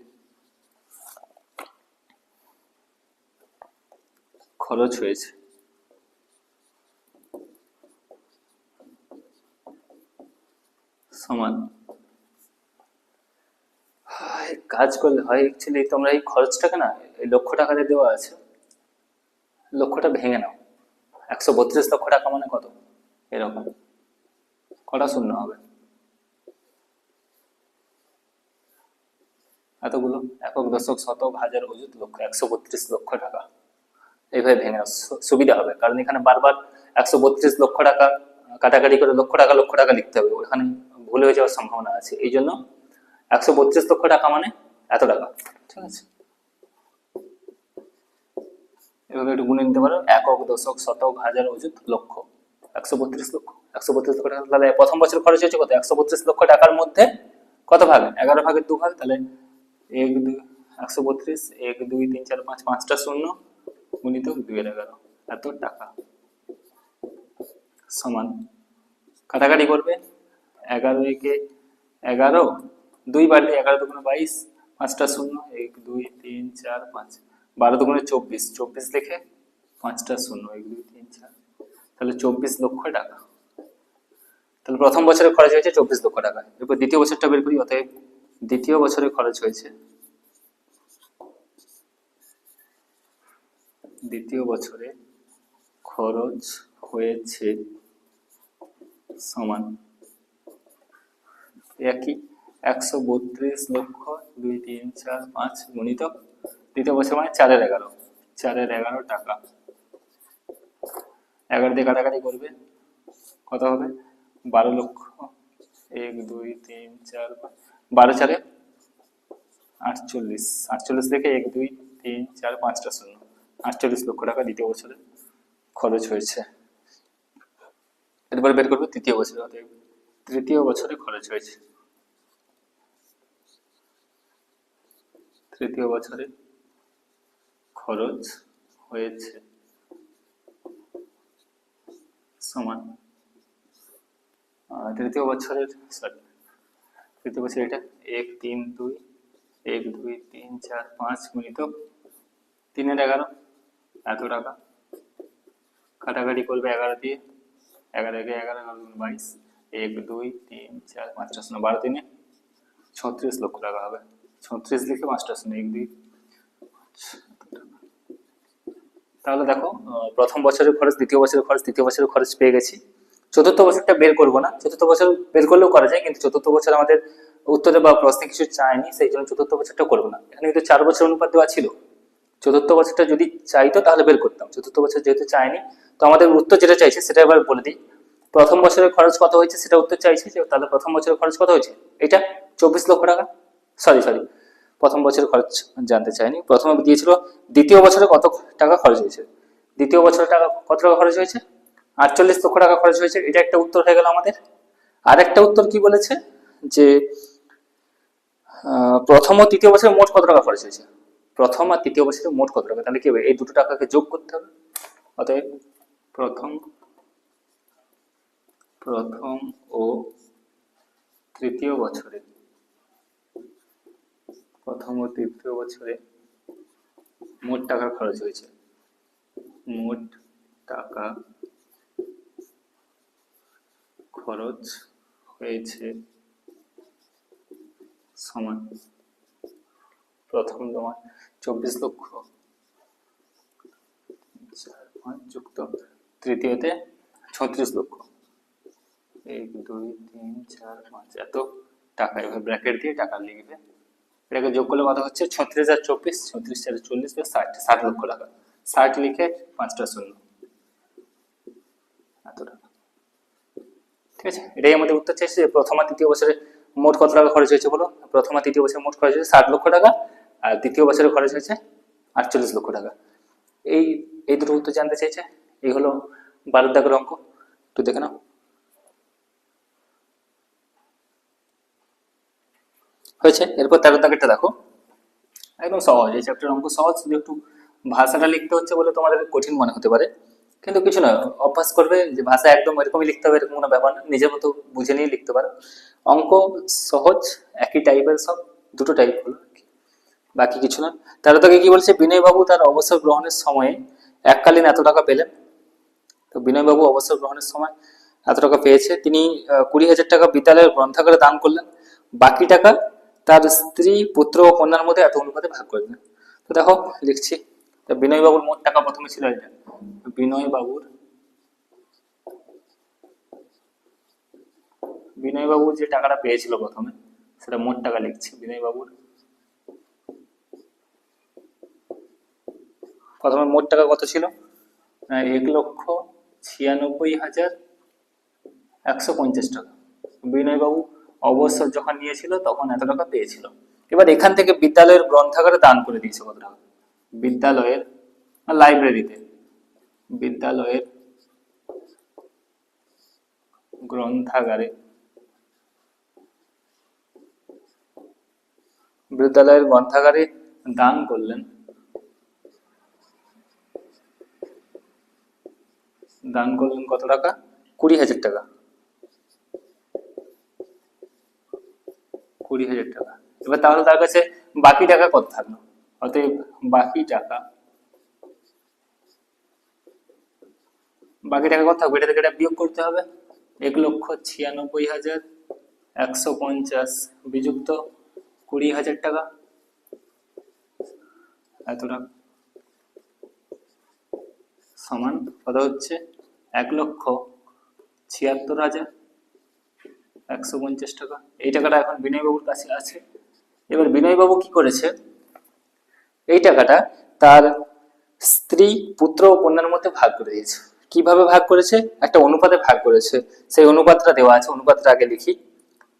খরচ হয়েছে সমান, কাজ করলে হয় অ্যাকচুয়ালি, তোমরা এই খরচটাকে না এই লক্ষ টাকাতে দেওয়া আছে, লক্ষটা ভেঙে নাও, 132 লক্ষ টাকা মানে কত, এরকম কটা শূন্য হবে, এতগুলো একক দশক শতক হাজার অযুত লক্ষ, 132 লক্ষ টাকা। এইভাবে ভেঙে নাও, সুবিধা হবে, কারণ এখানে বারবার 132 লক্ষ টাকা কাটাকাটি করে লক্ষ টাকা লিখতে হবে, ওখানে ভুল হয়ে যাওয়ার সম্ভাবনা আছে, এই জন্য 132 লক্ষ টাকা মানে এত টাকা, ঠিক আছে। এভাবে একটু গুনে নিতে পারো, একক দশক শতক হাজার অযুত লক্ষ, 132 লক্ষ, 132 লক্ষ টাকা। তাহলে প্রথম বছর খরচ হয়েছে কত, 132 লক্ষ টাকার মধ্যে কত ভাগ, 11 ভাগের 2 ভাগ, তাহলে 1 2 132, 1 2 3 4 5, পাঁচটা শূন্য গুণিত 2 এর 11, এত টাকা সমান, কাটাকাটি করবে, 11 একে 11, 2 বার দিয়ে 11 দুগুণে 22, পাঁচটা শূন্য, 1 2 3 4 5, 12 দুগুণে 24, 24 লিখে পাঁচটা শূন্য, 1 2 3 4, তাহলে 24 লক্ষ টাকা। তাহলে প্রথম বছরে খরচ হয়েছে 24 লক্ষ টাকা। এরপর দ্বিতীয় বছরটা বের করি, অতএব দ্বিতীয় বছরে খরচ হয়েছে, দ্বিতীয় বছরে খরচ হয়েছে সমান একই 132 লক্ষ 2 3 4 5 গুণিত দ্বিতীয় বছর মানে 4 এর 11, 4 এর 11 টাকা। 11 দিয়ে কাটাকাটি করবে, কত হবে, 12 লক্ষ, 1 2 3 4 5, 12 4 48, 48 থেকে 1 2 3 4 পাঁচটা শূন্য, 48 লক্ষ টাকা দ্বিতীয় বছরে খরচ হয়েছে। এরপর বের করবে তৃতীয় বছরে, অতএব তৃতীয় বছরে খরচ হয়েছে, তৃতীয় বছরে খরচ হয়েছে সমান, তৃতীয় বছরের তৃতীয় বছর এটা 1 3 2 1 2 3 4 5 গুণিত 3 এর 11, এত টাকা। কাটাকাটি করবে 11 দিয়ে, 11 একে 11, 22, 1 2 3 4 পাঁচটা শূন্য, 12 3 36 লক্ষ টাকা হবে, 36 লিখে পাঁচটা শূন্য, 1 2। তাহলে দেখো, প্রথম বছরের খরচ, দ্বিতীয় বছরের খরচ, তৃতীয় বছরের খরচ পেয়ে গেছি। চতুর্থ বছরটা বের করবো না, চতুর্থ বছর বের করলেও করা যায়, কিন্তু চতুর্থ বছর আমাদের উত্তরে বা প্রশ্নে কিছু চায়নি, সেই জন্য চতুর্থ বছরটা করবো না। এখানে কিন্তু 4 বছর অনুপাত দেওয়া ছিল, চতুর্থ বছরটা যদি চাইতো তাহলে বের করতাম, চতুর্থ বছর যেহেতু চাইনি, তো আমাদের উত্তর যেটা চাইছে সেটা এবার বলে দিই। প্রথম বছরের খরচ কত হয়েছে সেটা উত্তর চাইছে, তাহলে প্রথম বছরের খরচ কত হয়েছে, এটা 24 লক্ষ টাকা। সরি প্রথম বছরের খরচ জানতে চাইনি, প্রথমে দিয়েছিল দ্বিতীয় বছরে কত টাকা খরচ হয়েছে, দ্বিতীয় বছরে টাকা কত টাকা খরচ হয়েছে, 48 লক্ষ টাকা খরচ হয়েছে, এটা একটা উত্তর হয়ে গেল আমাদের। আরেকটা উত্তর কি বলেছে, যে প্রথম ও তৃতীয় বছরে মোট কত টাকা খরচ হয়েছে, প্রথম আর তৃতীয় বছরে মোট কত টাকা, তাহলে কি হবে, এই দুটো টাকাকে যোগ করতে হবে। অতএব প্রথম ও তৃতীয় বছরে, প্রথম ও তৃতীয় বছরে মোট টাকা খরচ হয়েছে, মোট টাকা খরচ হয়েছে সমান, প্রথম তোমার 24 লক্ষ যুক্ত তৃতীয়তে 36 লক্ষ, 1 2 3 4 5, এত টাকা। এভাবে ব্র্যাকেট দিয়ে টাকা লিখবে, এটাকে যোগ করলে কত হচ্ছে? 36,024, 36,40, 60 লক্ষ টাকা। 60 লিখে 5টা শূন্য, এত টাকা। ঠিক আছে, এটাই আমাদের উত্তর চাইছে যে প্রথম আর তৃতীয় বছরে মোট কত টাকা খরচ হয়েছে বলো। প্রথম আর তৃতীয় বছরে মোট খরচ হয়েছে 60 লক্ষ টাকা, আর দ্বিতীয় বছরে খরচ হয়েছে 48 লক্ষ টাকা। এই এই দুটো উত্তর জানতে চাইছে। এই হলো 12 দাগের অঙ্ক, একটু দেখে নাও। হয়েছে। এরপর 13 দাগেরটা দেখো, একদম সহজ। এই চ্যাপ্টার অঙ্ক সহজ, শুধু একটু ভাষাটা লিখতে হচ্ছে বলে তোমাদের কঠিন মনে হতে পারে, কিন্তু কিছু না, অভ্যাস করবে যে ভাষা একদম এরকমই লিখতে হবে এরকম কোনো ব্যাপার না, নিজের মতো বুঝে নিয়ে লিখতে পারো। অঙ্ক সহজ, একই টাইপের সব, দুটো টাইপ হলো, বাকি কিছু না। তারা তোকে কি বলছে, বিনয়বাবু তার অবসর গ্রহণের সময়ে এককালীন এত টাকা পেলেন। তো বিনয়বাবু অবসর গ্রহণের সময় এত টাকা পেয়েছে। তিনি 20,000 টাকা বিদ্যালয়ের গ্রন্থাগারে দান করলেন। বাকি টাকা তার স্ত্রী, পুত্র ও কন্যার মধ্যে এত অনুপাতে ভাগ করে দিলেন। তো দেখো লিখছি, বিনয়বাবুর মোট টাকা প্রথমে ছিল এটা। বিনয়বাবুর বিনয়বাবু যে টাকাটা পেয়েছিল প্রথমে, সেটা মোট টাকা লিখছি। বিনয়বাবুর প্রথমে মোট টাকা কত ছিল? 1,96,150 টাকা। বিনয়বাবু অবসর যখন নিয়েছিল তখন এত টাকা পেয়েছিল। এবার এখান থেকে বিদ্যালয়ের গ্রন্থাগারে দান করে দিয়েছে কত টাকা। বিদ্যালয়ের লাইব্রেরিতে, বিদ্যালয়ের গ্রন্থাগারে, বিদ্যালয়ের গ্রন্থাগারে দান করলেন, দান করলেন কত টাকা? 20,000 টাকা। 20,000 টাকা। এবার তাহলে তার কাছে বাকি টাকা কত থাকলো? অতএব বাকি টাকা, বাকি টাকা কত থাকবে? এটা থেকে এটা বিয়োগ করতে হবে। 1,96,150 বিযুক্ত 20,000 টাকা, এত টাকা সমান কত হচ্ছে? 1,76,150 টাকা। এই টাকাটা এখন বিনয়বাবুর কাছে আছে। এবার বিনয়বাবু কি করেছে, এই টাকাটা তার স্ত্রী, পুত্র ও কন্যার মধ্যে ভাগ করে দিয়েছে। কিভাবে ভাগ করেছে? একটা অনুপাতে ভাগ করেছে। সেই অনুপাতটা দেওয়া আছে, অনুপাতটা আগে লিখি।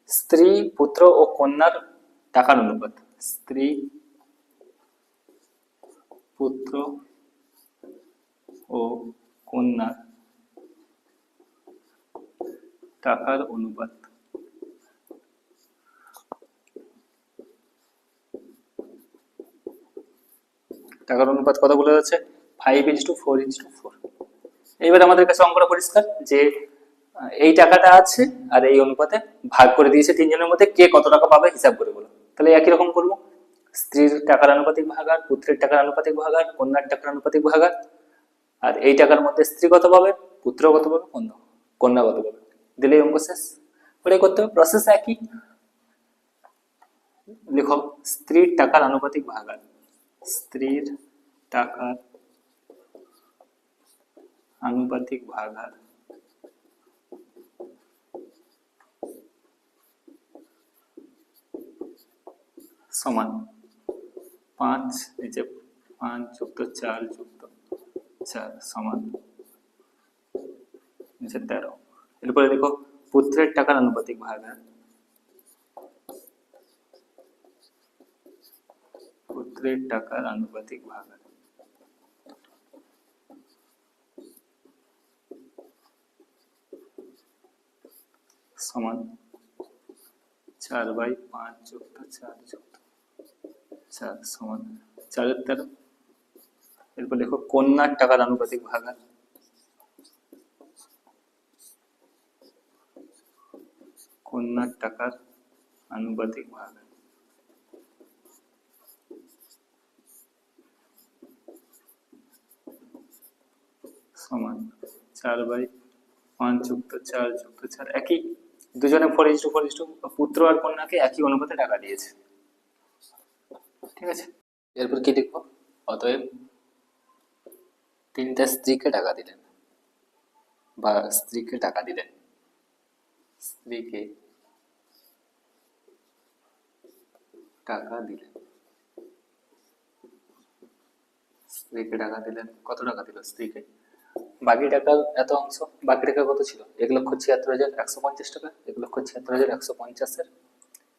স্ত্রী, পুত্র ও কন্যার টাকার অনুপাত। স্ত্রী, পুত্র ও কন্যার টাকার অনুপাত। টাকার অনুপাত কত বলে যাচ্ছে? 5:4:4। এইবার আমাদের কাছে অঙ্কটা পরিষ্কার যে এই টাকাটা আছে আর এই অনুপাতে ভাগ করে দিয়েছে তিনজনের মধ্যে, কে কত টাকা পাবে হিসাব করে বলো। তাহলে একই রকম করবো, স্ত্রীর টাকার আনুপাতিক ভাগার, পুত্রের টাকার আনুপাতিক ভাগার, কন্যার টাকার আনুপাতিক ভাগার। আর এই টাকার মধ্যে স্ত্রী কত পাবে, পুত্র কত পাবে, কন্যা কত পাবে, দিলেই অঙ্ক শেষ। ওটাই করতে হবে, প্রসেস একই। লিখো, স্ত্রীর টাকার আনুপাতিক ভাগার, স্ত্রীর টাকার আনুপাতিক ভাগার সমান 5, এই যে 5 যুক্ত 4 যুক্ত 4 সমান 13। এরপরে দেখো, পুত্রের টাকার আনুপাতিক ভাগার, পুত্রের টাকার আনুপাতিক ভাগার সমান 4/5 যুক্ত 4 যুক্ত 4 সমান 4/13। এরপর দেখো, কন্যার টাকার আনুপাতিক ভাগার, কন্যার টাকার আনুপাতিক ভাগার সমান 4/5 যুক্ত 4 যুক্ত 4। একই, দুজনে 4:4, পুত্র আর কন্যাকে একই অনুপাতে টাকা দিয়েছে। ঠিক আছে, এরপর কি লিখবো? অতএব তিনটা স্ত্রীকে টাকা দিলেন, বা স্ত্রীকে টাকা দিলেন, স্ত্রীকে টাকা দিলেন, স্ত্রীকে টাকা দিলেন। কত টাকা দিল স্ত্রীকে? বাকি টাকার এত অংশ, বাকি টাকা কত ছিল? 1,76,150 টাকা। 1,76,150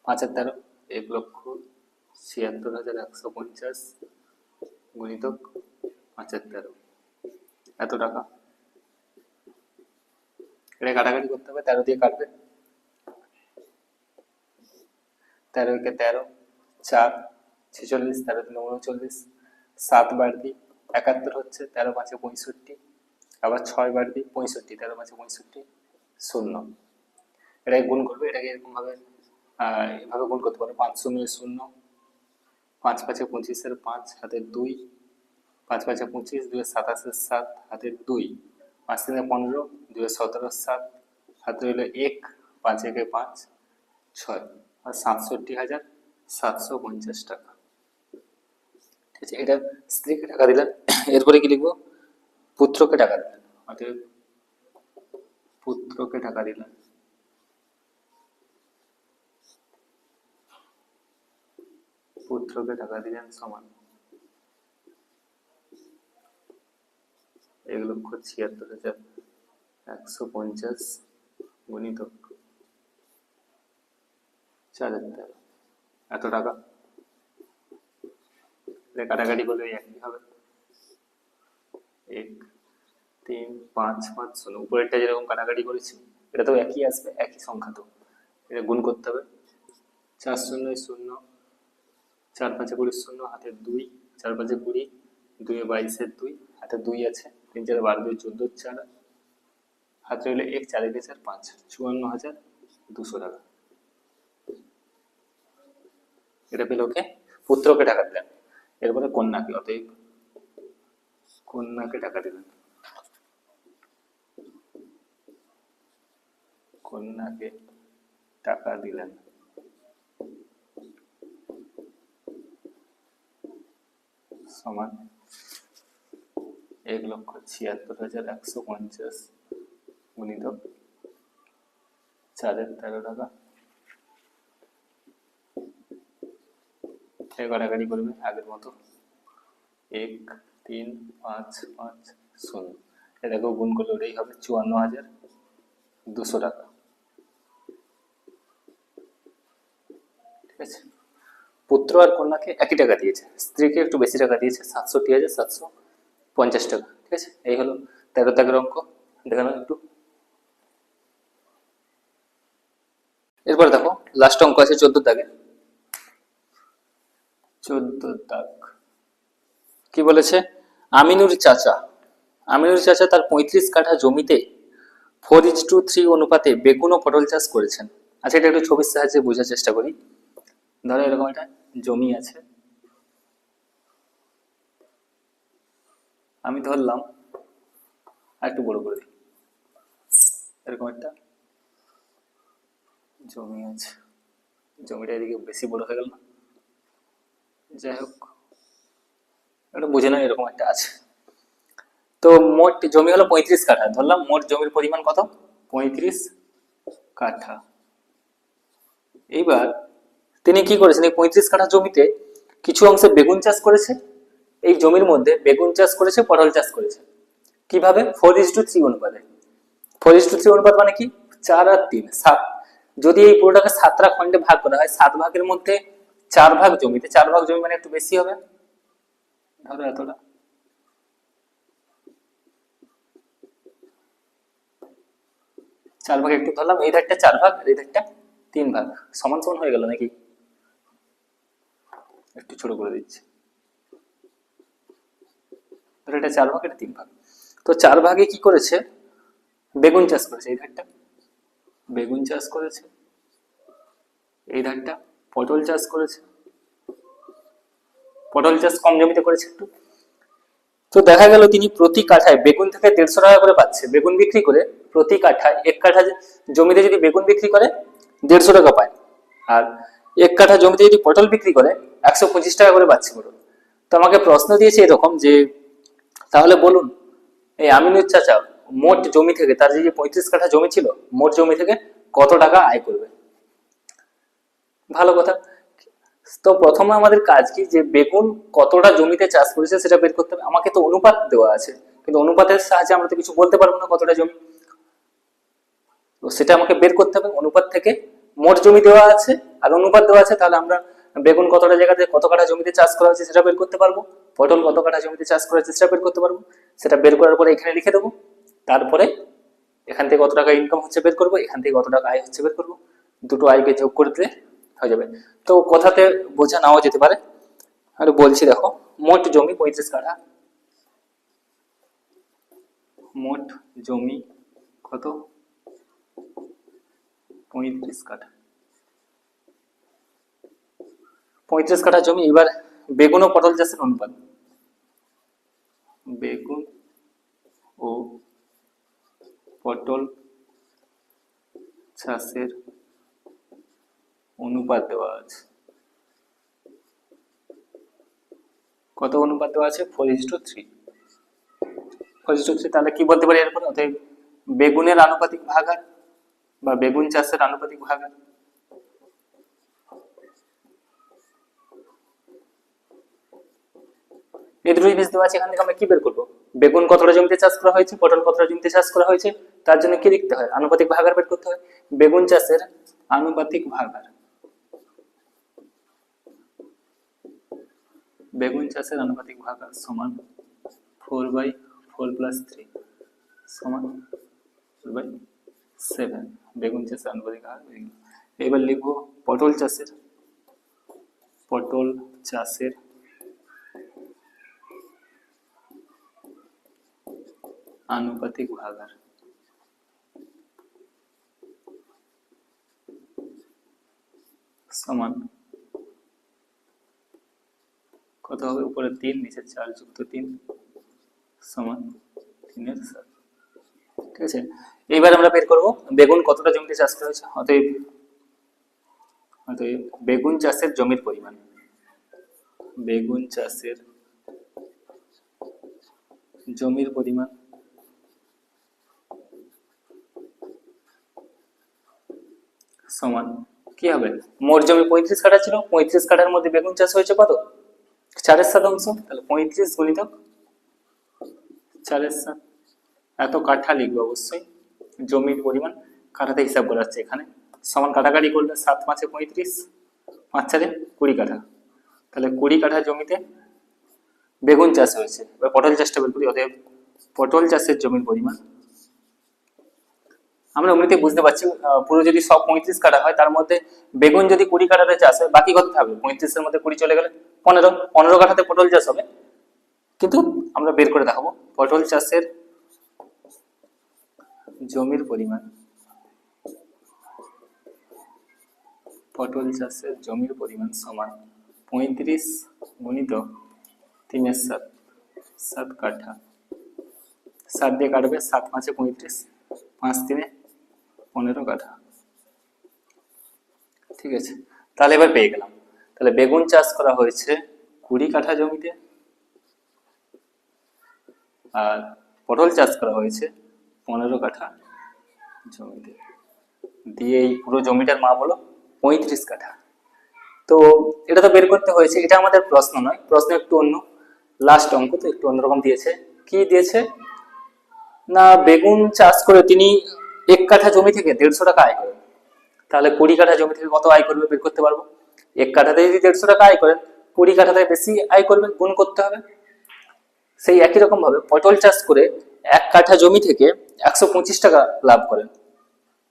5 আর 13, 1,76,150 গুণিতক 5 আর 13, এত টাকা। এটা কাটাকাটি করতে হবে, 13 দিয়ে কাটবে, 13 কে 13, 4, 46, 13 3 39, 7 বাড়তি 71 হচ্ছে, 13 5 65, আবার 6 বাড়তি 65, 13 5 65, 0। এটাকে গুণ করবে, এটাকে এরকম ভাবে এভাবে গুণ করতে পারো, 5 0 0, 5 5 25 5 হাতের 2, 5 5 25, 2 27 7 হাতের 2, 5 3 15, 2 17 7 হাতে হলো 1, 5 1 5 6, আর 67,750 টাকা। ঠিক আছে, এটা স্ত্রীকে টাকা দিলেন। এরপরে কি লিখবো? পুত্রকে টাকা দিলেন, অতএব পুত্রকে টাকা দিলেন, পুত্রকে টাকা দিলেন সমান 1,76,150 গুণিতক 4,13, এত টাকা। কাটাকাটি করলে একই হবে, 1 3 5 5 0, উপরেরটা যেরকম কাটাকাটি করেছি এটা তো একই আসবে, একই সংখ্যা, তো এটা গুণ করতে হবে। 4 0 0, 4 5 20 0 হাতের 2, 4 5 20, 2 22 2 হাতে 2 আছে, 3 4 12 2 14 4 হাতে হলে 1, 4 1 4 5, 54,200 টাকা। এটা পেল ওকে, পুত্রকে টাকা দিলেন। এরপরে কন্যাকে, অতএব কন্যাকে টাকা দিলেন, কন্যাকে টাকা দিলেন সমান 1,76,150 গুণিতক 4,13 টাকা। কাটাকাটি করবে আগের মতো, 1 3 5 5 0, এটাকেও গুণ করলে ওটাই হবে 54,200 টাকা। ঠিক আছে, পুত্র আর কন্যাকে একই টাকা দিয়েছে, স্ত্রীকে একটু বেশি টাকা দিয়েছে, 67,750 টাকা। ঠিক আছে, এই হলো 13 দাগের অঙ্ক, দেখানো একটু। এরপর দেখো লাস্ট অঙ্ক আছে 14 দাগে। 14 দাগ কি বলেছে? আমিনুর চাচা তার 35 কাঠা জমিতে 4:3 অনুপাতে বেগুন ও পটল চাষ করেছেন। আচ্ছা, এটা একটু ছবির সাহায্যে বোঝার চেষ্টা করি। ধরো এরকম একটা জমি আছে, আমি ধরলাম, আর একটু বড় করে দিই, এরকম একটা জমি আছে, জমিটা এদিকে বেশি বড় হয়ে গেল না, যাই হোক এটা বুঝে না, এরকম একটা আছে। তো মোট জমি হলো 35 কাঠা, ধরলাম মোট জমির পরিমাণ কত? 35 কাঠা। এইবার তিনি কি করেছেন, এই 35 কাঠা জমিতে কিছু অংশে বেগুন চাষ করেছে, এই জমির মধ্যে বেগুন চাষ করেছে, পটল চাষ করেছে। কিভাবে? 4:3 অনুপাতে। 4:3 অনুপাত মানে কি? 4 আর 3 7। যদি এই পুরোটাকে 7টা খণ্ডে ভাগ করা হয়, 7 ভাগের মধ্যে 4 ভাগ জমিতে, 4 ভাগ জমি মানে একটু বেশি হবে, ধরো এতটা, 4 ভাগ একটু ধরলাম, এই ধারটা 4 ভাগ, এই ধারটা 3 ভাগ, সমান সমান হয়ে গেল নাকি? একটু ছোট করে দিচ্ছি, এটা 4 ভাগ, এটা 3 ভাগ। তো 4 ভাগে কি করেছে? বেগুন চাষ করেছে, এই ধারটা বেগুন চাষ করেছে, এই ধারটা পটল চাষ করেছে, পটল চাষ কম জমিতে করেছে একটু। তো দেখা গেল তিনি প্রতি কাঠায় বেগুন থেকে 150 টাকা করে পাচ্ছে, বেগুন বিক্রি করে প্রতি কাঠায়, 1 কাঠা জমিতে যদি বেগুন বিক্রি করে 150 টাকা পায়, আর 1 কাঠা জমিতে যদি পটল বিক্রি করে 125 টাকা করে পাচ্ছে পটল। তো আমাকে প্রশ্ন দিয়েছে এরকম যে, তাহলে বলুন এই আমিনুর চাচা মোট জমি থেকে, তার যে 35 কাঠা জমি ছিল, মোট জমি থেকে কত টাকা আয় করবে? ভালো কথা, তো প্রথমে আমাদের কাজ কি, যে বেগুন কতটা জমিতে চাষ করেছে সেটা বের করতে হবে। আমাকে তো অনুপাত দেওয়া আছে, কিন্তু অনুপাতের সাহায্যে আমরা তো কিছু বলতে পারবো না কতটা জমি, তো সেটা আমাকে বের করতে হবে। অনুপাত থেকে মোট জমি দেওয়া আছে আর অনুপাত দেওয়া আছে, তাহলে আমরা বেগুন কতটা জায়গাতে কত কাঠা জমিতে চাষ করা হয়েছে সেটা বের করতে পারবো, পটল কত কাঠা জমিতে চাষ করা হয়েছে সেটা বের করতে পারবো। সেটা বের করার পরে এখানে লিখে দেবো, তারপরে এখান থেকে কত টাকা ইনকাম হচ্ছে বের করবো, এখান থেকে কত টাকা আয় হচ্ছে বের করবো, দুটো আয়কে যোগ করে দিলে হয়ে যাবে। তো কথাতে বোঝা নাও যেতে পারে, আর বলছি দেখো, মোট জমি 35 কাঠা, মোট জমি কত, 35 কাঠা, 35 কাঠা জমি। এবার বেগুন ও পটল চাষের অনুপাত, বেগুন ও পটল চাষের অনুপাত দেওয়া আছে, কত অনুপাত দেওয়া আছে, 4:3, 4:3। তাহলে কি বলতে পারি এরপর, অতএব বেগুনের আনুপাতিক ভাগার বা বেগুন চাষের আনুপাতিক ভাগার। এই দুটো জিনিস দেওয়া আছে, এখান থেকে আমরা কি বের করবো, বেগুন কতটা জমিতে চাষ করা হয়েছে, পটল কতটা জমিতে চাষ করা হয়েছে, তার জন্য কি লিখতে হয়, আনুপাতিক ভাগার বের করতে হয়। বেগুন চাষের আনুপাতিক ভাগার, বেগুন চাষের আনুপাতিক ভাগার সমান 4/4+3 সমান 4/7। বেগুন চাষের আনুপাতিক ভাগ। এবার লিখবো পটল চাষের, পটল চাষের আনুপাতিক ভাগার সমান কত হবে, উপরে 3 নিচে 4 যুক্ত 3 সমান 3/7। ঠিক আছে, এইবার আমরা বের করব বেগুন কতটা জমিতে চাষ করা হয়েছে। অতএব বেগুন চাষের জমির পরিমাণ, বেগুন চাষের জমির পরিমাণ সমান কি হবে, মোট জমি 35 কাঠা ছিল, 35 কাঠার মধ্যে বেগুন চাষ হয়েছে কত, 4/7। তাহলে 35 গুণিতক 4/7, এত কাঠা লিখবো অবশ্যই, জমির পরিমাণ কাঠাতে হিসাব করা হচ্ছে এখানে, সমান কাটাকাটি করলে 7×5 = 35, 5×4 = 20 কাঠা। তাহলে 20 কাঠা জমিতে বেগুন চাষ হয়েছে। এবার পটল চাষটা বের করি, অতএব পটল চাষের জমির পরিমাণ, আমরা এমনিতে বুঝতে পারছি পুরো যদি সব 35 কাঠা হয়, তার মধ্যে বেগুন যদি 20 কাঠাতে চাষ হয়, বাকি কত থাকবে, 35 এর মধ্যে 20 চলে গেলে 15 কাঠাতে পটল চাষ হবে। কিন্তু আমরা বের করে দেখাবো পটল চাষের জমির পরিমাণ, পটল চাষের জমির পরিমাণ সমান 35 গুণিতক 3/7, 7 কাঠা, 7 দিয়ে কাটবে, 7×5 = 35, 5×3 = 15 কাঠা। ঠিক আছে, তাহলে এবার পেয়ে গেলাম, তাহলে বেগুন চাষ করা হয়েছে 20 কাঠা জমিতে, আর পটল চাষ করা হয়েছে 15 কাঠা জমিতে, দিয়ে এই পুরো জমিটার মাপ হলো 35 কাঠা। তো এটা তো বের করতে হয়েছে, এটা আমাদের প্রশ্ন নয়, প্রশ্ন একটু অন্য, লাস্ট অঙ্ক তো একটু অন্যরকম দিয়েছে। কি দিয়েছে না, বেগুন চাষ করে তিনি 1 কাঠা জমি থেকে 150 টাকা আয় করেন। তাহলে 20 কাঠা জমি থেকে কত আয় করবে বের করতে পারবো। 1 কাঠাতে যদি 150 টাকা আয় করেন, 20 কাঠাতে বেশি আয় করবেন, গুণ করতে হবে। সেই একই রকম ভাবে পটল চাষ করে 1 কাঠা জমি থেকে 125 টাকা লাভ করেন,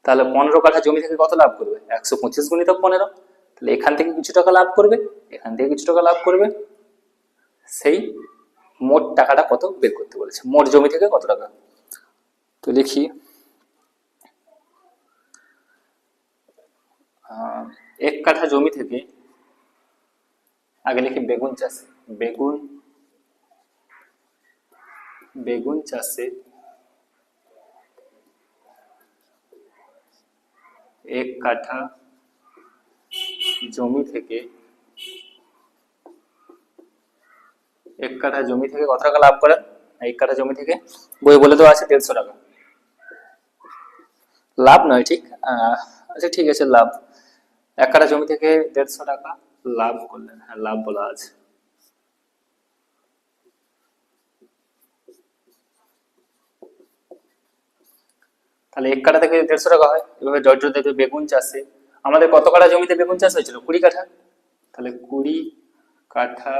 তাহলে 15 কাঠা জমি থেকে কত লাভ করবে, 125 গুণিতক 15। তাহলে এখান থেকে কিছু টাকা লাভ করবে, এখান থেকে কিছু টাকা লাভ করবে, সেই মোট টাকাটা কত বের করতে বলেছে, মোট জমি থেকে কত টাকা। তো লিখি 1 কাঠা জমি থেকে, আগে লিখি বেগুন চাষ, বেগুন চাষে 1 কাঠা জমি থেকে, 1 কাঠা জমি থেকে কত টাকা লাভ করেন, 1 কাঠা জমি থেকে বই বলে তো আছে 150 টাকা, লাভ নয় ঠিক, আচ্ছা ঠিক আছে লাভ, 1 কাঠা জমি থেকে 150 টাকা লাভ করলেন, হ্যাঁ লাভ বলা আছে। তাহলে 1 কাঠা থেকে 150 টাকা হয়। এভাবে ডট ডট দেখবে বেগুন চাষে আমাদের কত কাঠা জমিতে বেগুন চাষ হয়েছিল? 20 কাঠা। তাহলে 20 কাঠা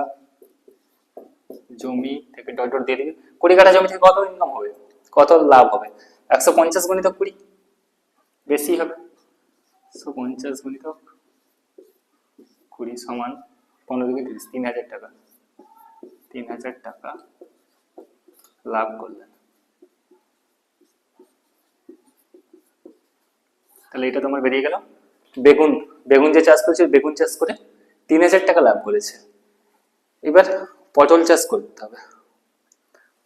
জমি থেকে ডট ডট দিয়ে দিবি। 20 কাঠা জমি থেকে কত ইনকাম হবে, কত লাভ হবে? 150 গুণিত 20, বেশি হবে। 150 গুণিত 20 সমান 15 থেকে 30, 3000 টাকা। 3000 টাকা লাভ করলেন। তাহলে এটা তোমার বেরিয়ে গেল বেগুন, বেগুন যে চাষ করেছে বেগুন চাষ করে 3000 টাকা লাভ করেছে। এবার পটল চাষ করতে হবে।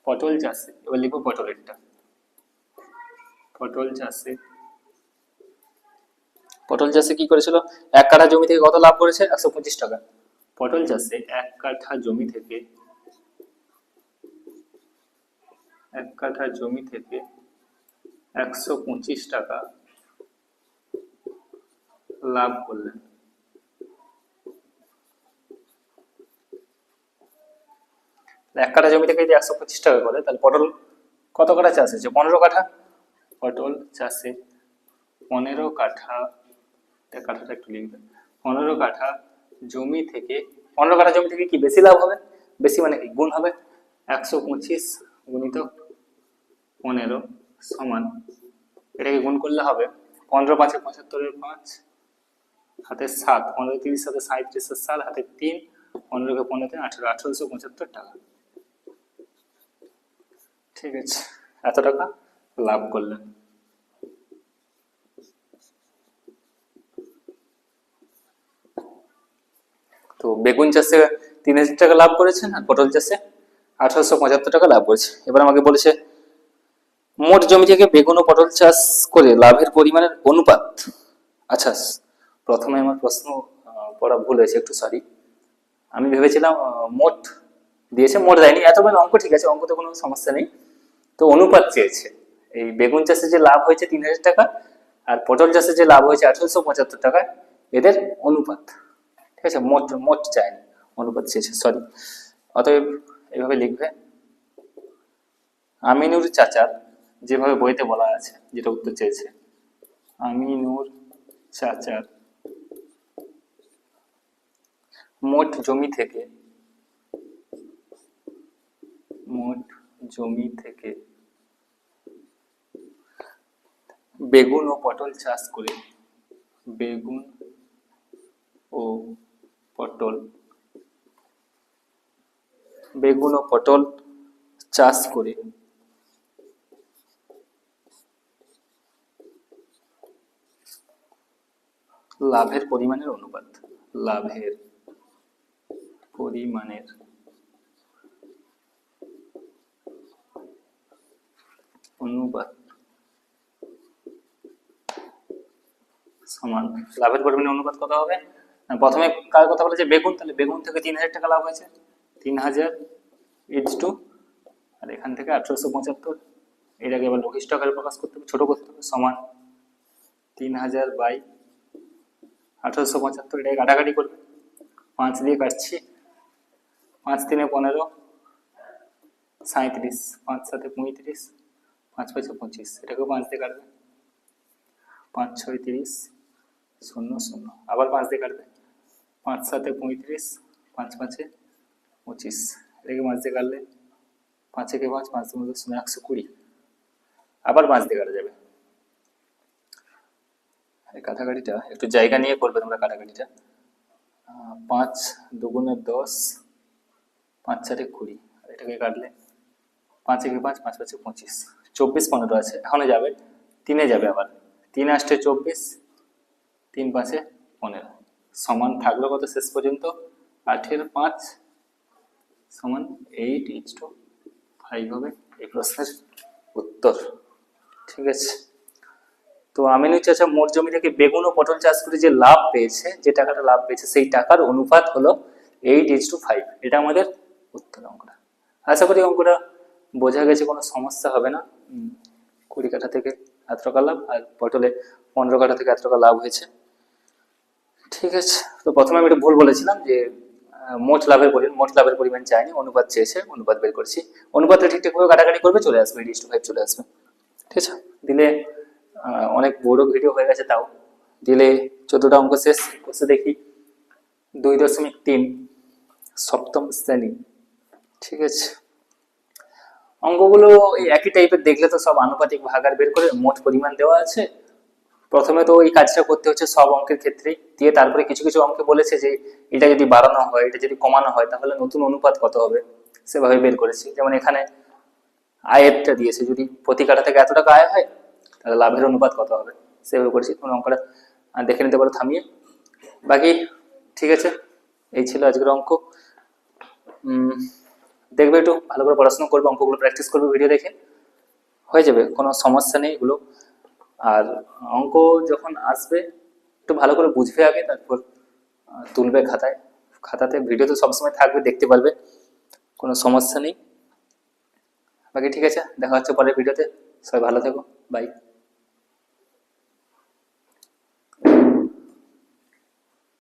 পটল চাষে এবার লিখবো পটলেরটা। পটল চাষে, পটল চাষে কি করেছিল? 1 কাঠা জমি থেকে কত লাভ করেছে? 125 টাকা। পটল চাষে 1 কাঠা জমি থেকে 1 কাঠা জমি থেকে 125 টাকা লাভ করলেন। এক কাঠা জমি থেকে যদি 125 টাকা করে তাহলে পটল কত কাঠা চাষ হয়েছে? 15 কাঠা। পটল চাষে 15 কাঠা, কাঠাটা একটু লিখবে, 15 কাঠা জমি থেকে, 15 কাঠা জমি থেকে কি বেশি লাভ হবে? বেশি মানে কি গুণ হবে, 125 গুণিত 15 সমান, এটাকে গুণ করলে হবে 15 5 75 5 হাতে 7, 15 30 সাথে 37 7 হাতে 3, 15 কে 15 তে 18, 1875 টাকা। ঠিক আছে, এত টাকা লাভ করলেন। তো বেগুন চাষে 3000 টাকা লাভ করেছেন আর পটল চাষে 1875 টাকা লাভ করেছে। এবার আমাকে বলেছে মোট জমি থেকে বেগুন ও পটল চাষ করে লাভের পরিমাণের অনুপাত। আচ্ছা, প্রথমে আমার প্রশ্ন পড়া ভুল হয়েছে, একটু সরি। আমি ভেবেছিলাম মোট দিয়েছে, মোট দেয়নি। এতবার অঙ্ক ঠিক আছে, অঙ্কতে কোনো সমস্যা নেই। তো অনুপাত চেয়েছে, এই বেগুন চাষে যে লাভ হয়েছে 3000 টাকা আর পটল চাষে যে লাভ হয়েছে 1875 টাকা, এদের অনুপাত। ঠিক আছে, মোট মোট চায়নি, অনুপাত চেয়েছে, সরি। অতএব এইভাবে লিখবে, আমিনুর চাচার, যেভাবে বইতে বলা আছে যেটা উত্তর চেয়েছে, আমিনুর চাচার মোট জমি থেকে, মোট জমি থেকে বেগুন ও পটল চাষ করে, বেগুন ও পটল, বেগুন ও পটল চাষ করে লাভের পরিমাণের অনুপাত, লাভের পরিমাণের অনুপাত সমান, লাভের পরিমাণের অনুপাত কত হবে? প্রথমে কার কথা বলেছে? বেগুন। তাহলে বেগুন থেকে 3000 টাকা লাভ হয়েছে, 3000 ইজ টু, আর এখান থেকে 1875, এটাকে এবার লঘিষ্ঠ আকারে প্রকাশ করতে হবে, ছোট করতে হবে, সমান 3000 বাই 1875, এটাকে কাটাকাটি করবে, 5 দিয়ে কাটছি, 5 3 15 37, 5 7 35, 5 5 25, এটাকে 5 দিয়ে কাটবে, 5 6 30 0 0, আবার 5 দিয়ে কাটবে, 5 7 35, 5 5 25, এটাকে 5 দিয়ে কাটলে 5 একে 5, 5 2 0, 120, আবার 5 দিয়ে কাটা যাবে। এই কাটাকাটিটা একটু জায়গা নিয়ে করবে তোমরা কাটাকাটিটা। 5 2 10, 5 4 20, এটাকে কাটলে 5 একে 5, 5 5 25, 24 15 আছে, এখনো যাবে, 3 যাবে, আবার 3 8 24, 3 5 15, সমান থাকলো কত শেষ পর্যন্ত? 8 এর 5 সমান 8:5 হবে এই প্রশ্নের উত্তর। ঠিক আছে, তো আমিনুর চাচা মোট জমি থেকে বেগুন ও পটল চাষ করে যে লাভ পেয়েছে, যে টাকাটা লাভ পেয়েছে, সেই টাকার অনুপাত হলো 8:5। এটা আমাদের উত্তর অঙ্কটা। আশা করি অঙ্কটা বোঝা গেছে, কোনো সমস্যা হবে না। 20 কাঠা থেকে এত টাকা লাভ আর পটলে 15 কাঠা থেকে এত টাকা লাভ হয়েছে। ঠিক আছে, তো প্রথমে আমি একটু ভুল বলেছিলাম যে মোট লাভের পরিমাণ চাইনি, অনুপাত চেয়েছে, অনুপাত বের করছি। অনুপাতটা ঠিকঠাকভাবে কাটাকাটি করবে, চলে আসবে, 8:5 চলে আসবে। ঠিক আছে, দিলে অনেক বড় ভিডিও হয়ে গেছে, তাও দিলে 14টা অঙ্ক শেষ করতে দেখি। 2.3 সপ্তম শ্রেণী। ঠিক আছে, অঙ্কগুলো এই একই টাইপের, দেখলে তো সব আনুপাতিক ভাগার বের করে মোট পরিমাণ দেওয়া আছে। প্রথমে তো এই কাজটা করতে হচ্ছে সব অঙ্কের ক্ষেত্রেই, দিয়ে তারপরে কিছু কিছু অঙ্কে বলেছে যে এটা যদি বাড়ানো হয়, এটা যদি কমানো হয়, তাহলে নতুন অনুপাত কত হবে, সেভাবে বের করেছি। যেমন এখানে আয়েরটা দিয়েছে, যদি প্রতি কাঠা থেকে এত টাকা আয় হয়, তাহলে লাভের অনুপাত কত হবে, সেভাবে করেছি। তোমরা অঙ্কটা দেখে নিতে পারো থামিয়ে। বাকি ঠিক আছে, এই ছিল আজকের অঙ্ক। দেখবে একটু ভালো করে পড়াশোনা করবে, অঙ্কগুলো প্র্যাকটিস করবে ভিডিও দেখে, হয়ে যাবে, কোনো সমস্যা নেই এগুলো। আর অঙ্ক যখন আসবে একটু ভালো করে বুঝবে আগে, তারপর তুলবে খাতাতে। ভিডিও তো সবসময় থাকবে, দেখতে পারবে, কোনো সমস্যা নেই। বাকি ঠিক আছে, দেখা হচ্ছে পরের ভিডিওতে। সবাই ভালো থেকো, বাই।